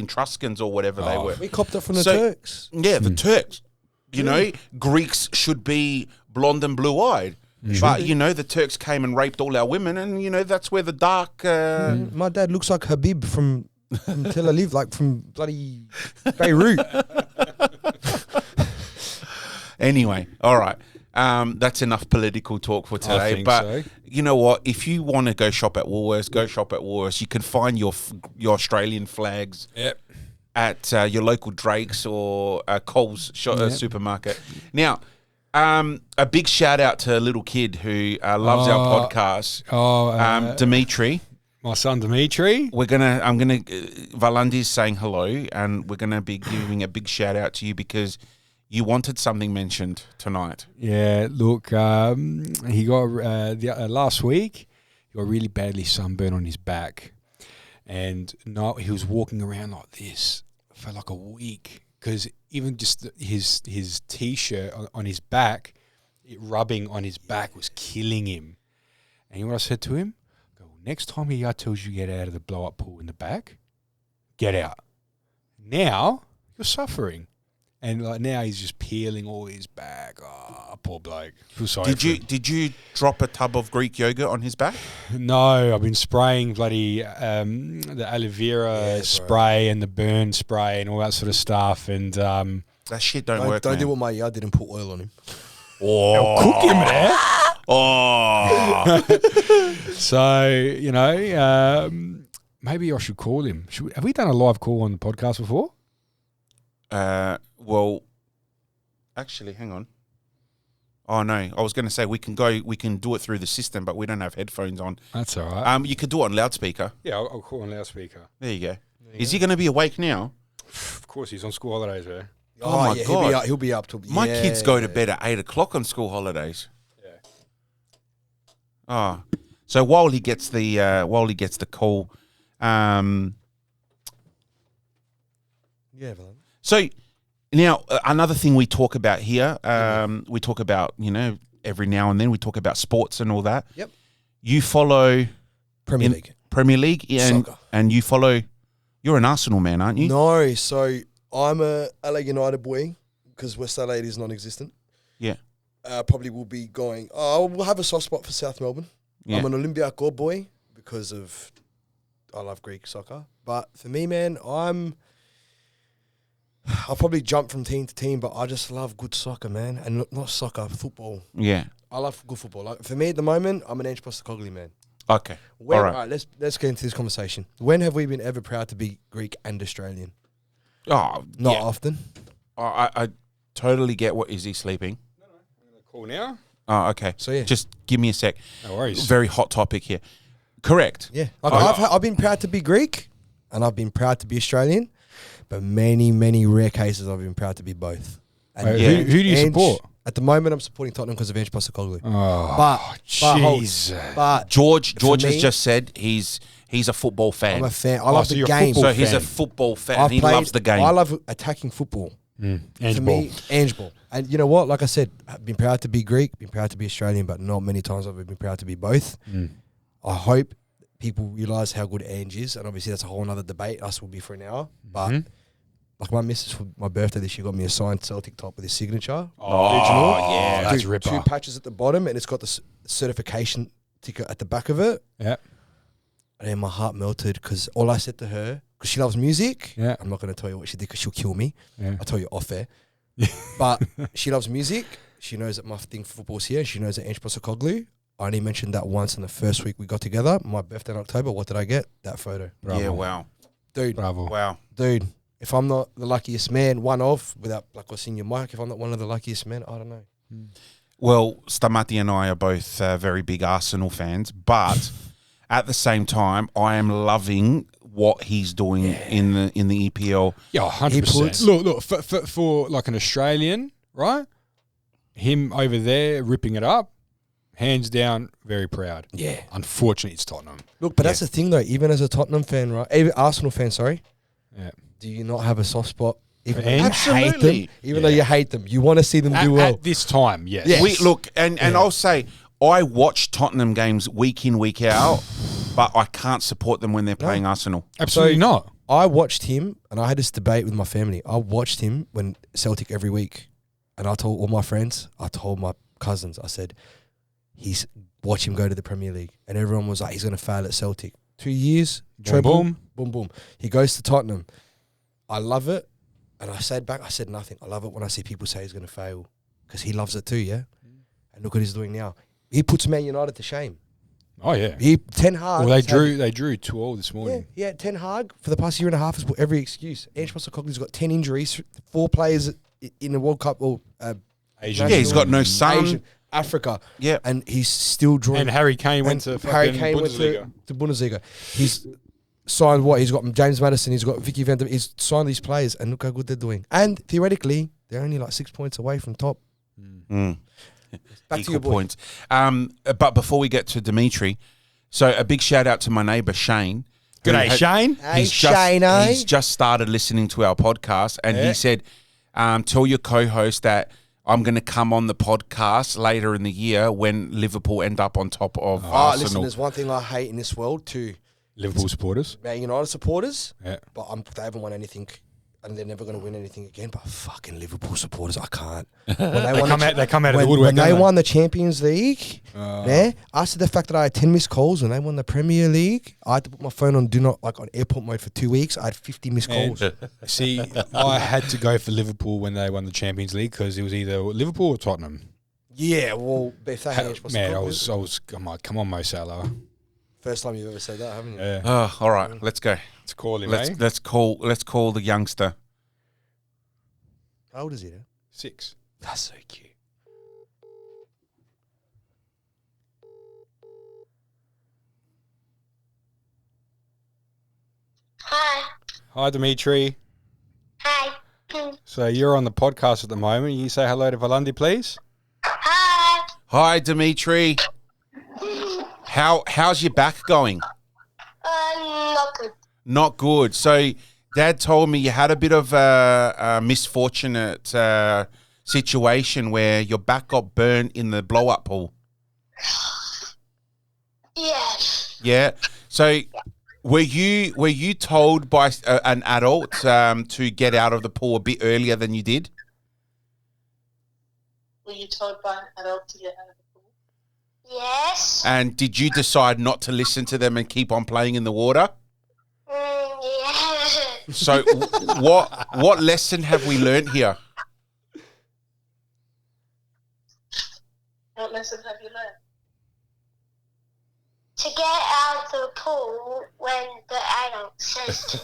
Etruscans or whatever they were. We copped it from the Turks. Yeah, the Turks. Greeks should be blonde and blue-eyed. But, the Turks came and raped all our women, and, that's where the dark... My dad looks like Habib from Tel Aviv, like from bloody Beirut. Anyway, all right. That's enough political talk for today. I think but so. You know what? If you want to go shop at Woolworths, go shop at Woolworths. You can find your Australian flags at your local Drake's or Coles supermarket. Now, a big shout out to a little kid who loves our podcast. Dimitri. My son Dimitri. Valandi's saying hello, and we're gonna be giving a big shout out to you because you wanted something mentioned tonight. Yeah, look, he got last week. He got really badly sunburned on his back, and he was walking around like this for like a week because even just his t-shirt on his back, rubbing on his back was killing him. And you know what I said to him? I go, next time he tells you to get out of the blow up pool in the back, get out. Now you're suffering. And like now he's just peeling all his back. Oh, poor bloke. Feel sorry for him. Did you drop a tub of Greek yogurt on his back? No, I've been spraying bloody the aloe vera spray and the burn spray and all that sort of stuff. And that shit don't work. Don't do what my yard did and put oil on him. Oh, cook him there. Oh, so maybe I should call him. Have we done a live call on the podcast before? Well, actually, hang on. Oh no, I was going to say we can do it through the system, but we don't have headphones on. That's all right. You could do it on loudspeaker. Yeah, I'll call on loudspeaker. There you go. Is he going to be awake now? Of course, he's on school holidays, man. Oh my God. He'll be up till My kids go to bed at 8 o'clock on school holidays. Yeah. Oh, so while he gets the call, So now another thing we talk about here, we talk about every now and then we talk about sports and all that. Yep. You follow Premier League and soccer. And you follow. You're an Arsenal man, aren't you? No, so I'm a LA United boy because West LA is non-existent. Yeah. Probably will be going. We'll have a soft spot for South Melbourne. Yeah. I'm an Olympiacos boy because I love Greek soccer. But for me, man, I'll probably jump from team to team, but I just love good soccer, man. And not soccer, football. Yeah. I love good football. Like for me at the moment, I'm an Ange Postecoglou man. Okay. All right. right, let's get into this conversation. When have we been ever proud to be Greek and Australian? Oh, Not often. I totally get what. Is he sleeping? No, I'm going to call now. Oh, okay. So, yeah. Just give me a sec. No worries. Very hot topic here. Correct. Yeah. Like I've been proud to be Greek and I've been proud to be Australian, but many, many rare cases I've been proud to be both. And Who do you support? At the moment, I'm supporting Tottenham because of Ange Postecoglou. Oh, jeez. But George me, has just said he's a football fan. I'm a fan. I love so the you're a game. football So he's a fan. football fan. He loves the game. I love attacking football. Ange For Ball. me, Ange Ball. And you know what? Like I said, I've been proud to be Greek, been proud to be Australian, but not many times I've been proud to be both. I hope people realise how good Ange is, and obviously that's a whole other debate. Us will be for an hour, but like my missus for my birthday this year got me a signed Celtic top with his signature. Oh, yeah. That's Dude, ripper. 2 patches at the bottom, and it's got the certification ticket at the back of it. Yeah. And then my heart melted because all I said to her, because she loves music. Yeah. I'm not going to tell you what she did because she'll kill me. Yeah. I'll tell you off air. But she loves music. She knows that my thing for football's here. And she knows that Ange Postecoglou. I only mentioned that once in the first week we got together. My birthday in October. What did I get? That photo. Bravo. Yeah, wow. Dude. Bravo. Wow. Dude. If I'm not the luckiest man, one of, without like a senior mic, if I'm not one of the luckiest men, I don't know. Well, Stamati and I are both very big Arsenal fans, but at the same time, I am loving what he's doing in the EPL. Yeah, 100%. Look, for like an Australian, right? Him over there ripping it up, hands down, very proud. Yeah. Unfortunately, it's Tottenham. Look, but that's the thing though, even as a Tottenham fan, right? Even Arsenal fan, sorry. Yeah. Do you not have a soft spot? Even though Ange? you hate Absolutely. them, even though you hate them, you want to see them do well. At this time, yes. Yeah. We look, and I'll say, I watch Tottenham games week in, week out, but I can't support them when they're playing Arsenal. Absolutely So- not. I watched him, and I had this debate with my family. I watched him when Celtic every week, and I told all my friends, I told my cousins, I said, watch him go to the Premier League, and everyone was like, he's going to fail at Celtic. 2 years, treble, boom. boom, boom. He goes to Tottenham. I love it, and I said nothing. I love it when I see people say he's going to fail, because he loves it too, yeah? And look what he's doing now. He puts Man United to shame. Oh, yeah. Ten Hag. Well, they drew 2-2 this Yeah, morning. yeah. Ten Hag for the past year and a half has put every excuse. Ange Postecoglou's got 10 injuries, 4 players in the World Cup or Asian. Yeah, he's got no son. Asian, Africa. Yeah. And he's still drawing. And Harry Kane went to Harry fucking Kane Bundesliga. went to Bundesliga. He's signed what? He's got James Maddison. He's got Vicky Van der. He's signed these players, and look how good they're doing. And theoretically, they're only like 6 points away from top. Back to Equal your boy. points. But before we get to Dimitri, so a big shout out to my neighbour Shane. who G'day, had- Shane. Hey, He's Shane, just started listening to our podcast, and he said, "Tell your co-host that I'm going to come on the podcast later in the year when Liverpool end up on top of Listen, Arsenal." there's one thing I hate in this world too. Liverpool supporters. Man United supporters, Yeah. but they haven't won anything, and they're never going to win anything again. But fucking Liverpool supporters, I can't. When They come out of the woodwork. when they don't won the Champions League, after the fact that I had 10 missed calls when they won the Premier League, I had to put my phone on on airport mode for 2 weeks. I had 50 missed calls. See, I had to go for Liverpool when they won the Champions League because it was either Liverpool or Tottenham. Yeah, well, if they had Man, I'm like, come on, Mo Salah. first time you've ever said that, haven't you? Yeah. All right, let's go. Let's call him, Let's call the youngster. How old is he? 6. That's so cute. Hi. Hi, Dimitri. Hi. So you're on the podcast at the moment. You say hello to Valandi, please. Hi. Hi, Dimitri. How's your back going? Not good. Not good. So, Dad told me you had a bit of a misfortunate situation where your back got burned in the blow-up pool. Yes. Yeah. So, were you told by an adult to get out of the pool a bit earlier than you did? Were you told by an adult to get out of the pool? Yes. And did you decide not to listen to them and keep on playing in the water? Yes. So, what lesson have we learned here? What lesson have you learned? To get out the pool when the adult says to.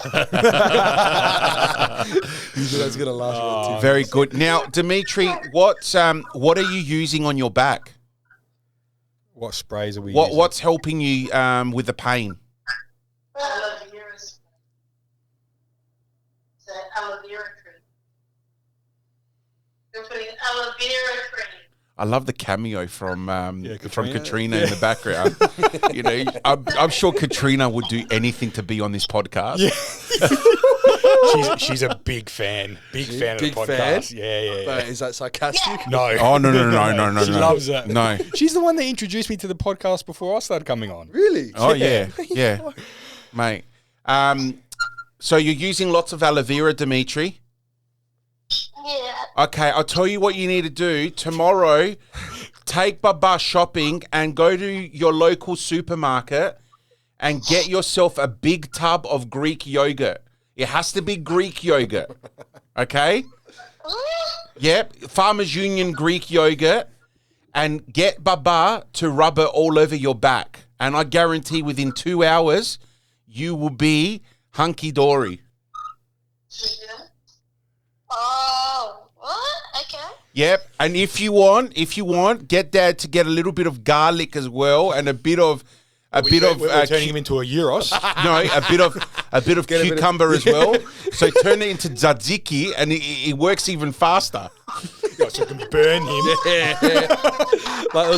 That's going to last you Very good. Now, Dimitri, what are you using on your back? What sprays are we using? What's helping you with the pain? Aloe vera spray. It's an aloe vera cream. You're putting aloe vera cream. I love the cameo from Katrina. Katrina in the background. You know, I'm sure Katrina would do anything to be on this podcast. She's a big fan. Big fan Big of the fan? podcast. Yeah. But is that sarcastic? No. Oh, no. She loves that. No. She's the one that introduced me to the podcast before I started coming on. Really? Oh, yeah. Mate. So you're using lots of aloe vera, Dimitri? Yeah. Okay, I'll tell you what you need to do. Tomorrow, take Baba shopping and go to your local supermarket and get yourself a big tub of Greek yogurt. It has to be Greek yogurt. Okay? Yep, Farmers Union Greek yogurt. And get Baba to rub it all over your back. And I guarantee within 2 hours, you will be hunky-dory. Oh, what? Okay. Yep, and if you want, get Dad to get a little bit of garlic as well, and a bit of We're turning him into a gyros. no, a bit of cucumber as well. So turn it into tzatziki, and it works even faster. So I can burn him.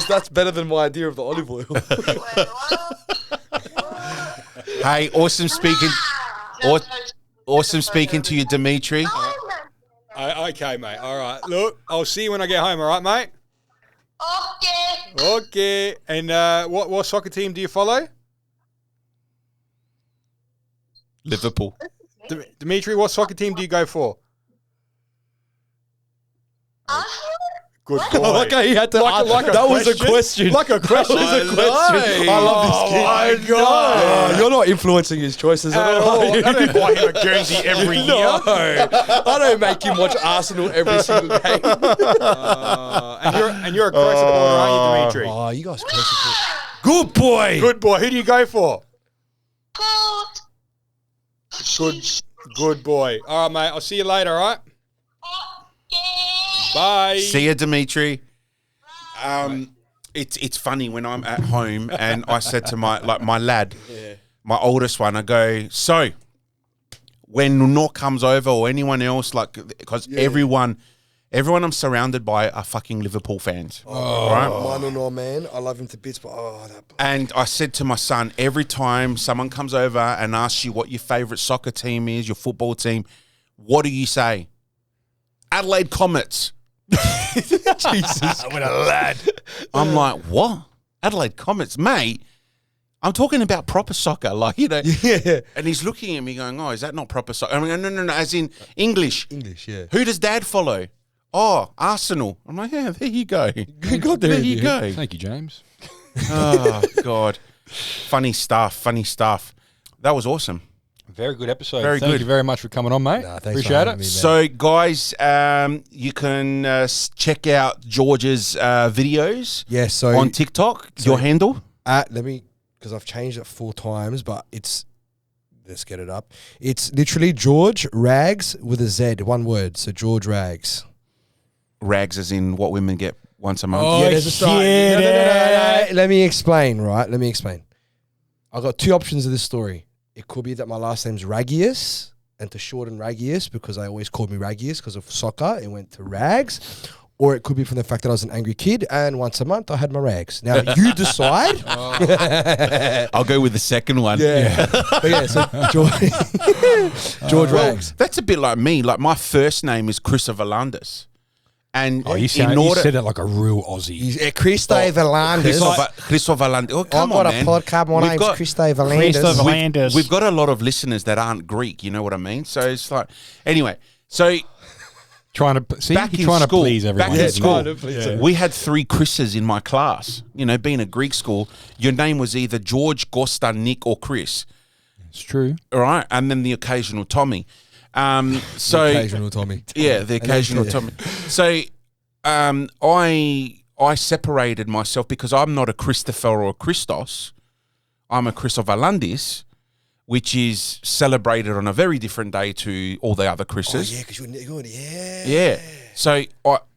That's better than my idea of the olive oil. Hey, awesome speaking to you, Dimitri. Okay, mate. All right. Look, I'll see you when I get home. All right, mate. Okay. Okay. And what soccer team do you follow? Liverpool. Dimitri, what soccer team do you go for? Good boy. Okay, he had to. That was a question. Like a question. That was a question. I love this kid. my God. You're not influencing his choices at all. I don't buy him a Guernsey every year. No, I don't make him watch Arsenal every single game. And you're a close supporter, aren't you, Dimitri? Oh, you guys close support. Good boy. Good boy. Who do you go for? Good boy. All right, mate. I'll see you later, all right? Bye. See you, Dimitri. It's funny when I'm at home and I said to my lad, my oldest one, I go, so when Nuno comes over or anyone else, because everyone I'm surrounded by are fucking Liverpool fans. Right? Mine or man, I love him to bits, but And I said to my son, every time someone comes over and asks you what your favourite soccer team is, your football team, what do you say? Adelaide Comets. Jesus. What a lad. I'm like, what? Adelaide Comets, mate? I'm talking about proper soccer, Yeah. And he's looking at me going, oh, is that not proper soccer? I mean, no, as in English. English, yeah. Who does Dad follow? Oh, Arsenal. I'm like, yeah, there you go. There you go. Thank you, James. Oh, God. Funny stuff. That was awesome. Very good episode. Very Thank good. you very much for coming on, mate. Nah, thanks for Appreciate having it. me, man. So, guys, you can check out George's videos Yeah, so on TikTok. Your handle? because I've changed it 4 times, but let's get it up. It's literally George Ragz with a Z, one word. So George Ragz. Rags as in what women get once a month. Yeah, there's a start. No. Let me explain, right? I've got 2 options of this story. It could be that my last name's Ragius, and to shorten Ragius, because they always called me Ragius because of soccer, it went to Rags. Or it could be from the fact that I was an angry kid and once a month I had my rags. Now, you decide. I'll go with the second one. Yeah. But yeah, so George Ragz. That's a bit like me. Like, my first name is Chris Valandis. And You said it like a real Aussie. He's Christo Valandis. Christo Valandis. Oh, come I've got on, a man. podcast. My name's Christo Valandis. We've got a lot of listeners that aren't Greek. You know what I mean? So it's like, anyway. So Trying to please everyone. Back in school, Yeah. we had 3 Chris's in my class. You know, being a Greek school, your name was either George, Costa, Nick, or Chris. It's true. All right, and then the occasional Tommy. So The occasional Tommy. Yeah, the occasional Tommy. So I separated myself because I'm not a Christopher or a Christos. I'm a Christovalandis, which is celebrated on a very different day to all the other Chris's. Oh, yeah, because you're Yeah. So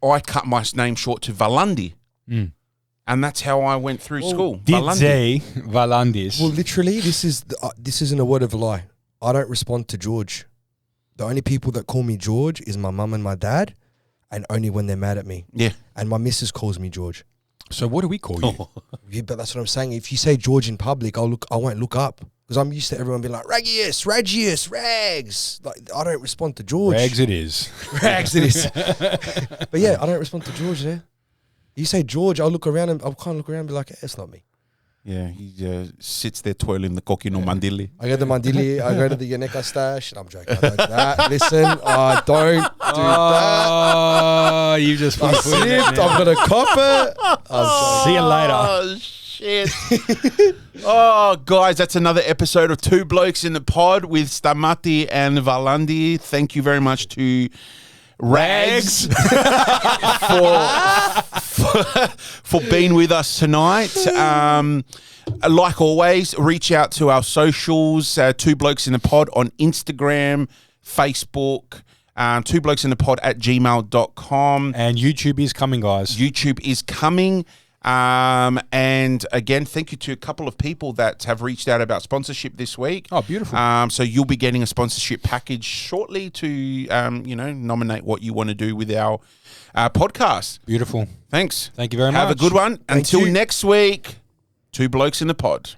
I cut my name short to Valandi. And that's how I went through school. Didze Valandis. Well, literally, this isn't a word of a lie. I don't respond to George. The only people that call me George is my mum and my dad, and only when they're mad at me. Yeah. And my missus calls me George. So what do we call you? Yeah, but that's what I'm saying. If you say George in public, I won't look up. Because I'm used to everyone being like, Ragius, Rags. Like, I don't respond to George. Rags it is. Rags it is. But yeah, I don't respond to George there. You say George, I'll look around and I'll kind of look around and be like, it's not me. Yeah, he sits there twirling the cocky no mandili. I go to the Mandili, I go to the Yaneka stash. I'm joking. I don't do that. Listen, I don't do that. Oh, you just I slipped. I've got a copper. See you later. Oh, shit. Oh, guys, that's another episode of Two Blokes in the Pod with Stamati and Valandi. Thank you very much to Ragz for being with us tonight. Like always, reach out to our socials, Two Blokes in the Pod on Instagram, Facebook, Two Blokes in the Pod at gmail.com. And YouTube is coming, guys. YouTube is coming. And again, thank you to a couple of people that have reached out about sponsorship this week. Oh, beautiful. So you'll be getting a sponsorship package shortly to, nominate what you want to do with our podcast. Beautiful. Thanks. Thank you very much. Have a good one. Until you. next week, Two Blokes in the Pod.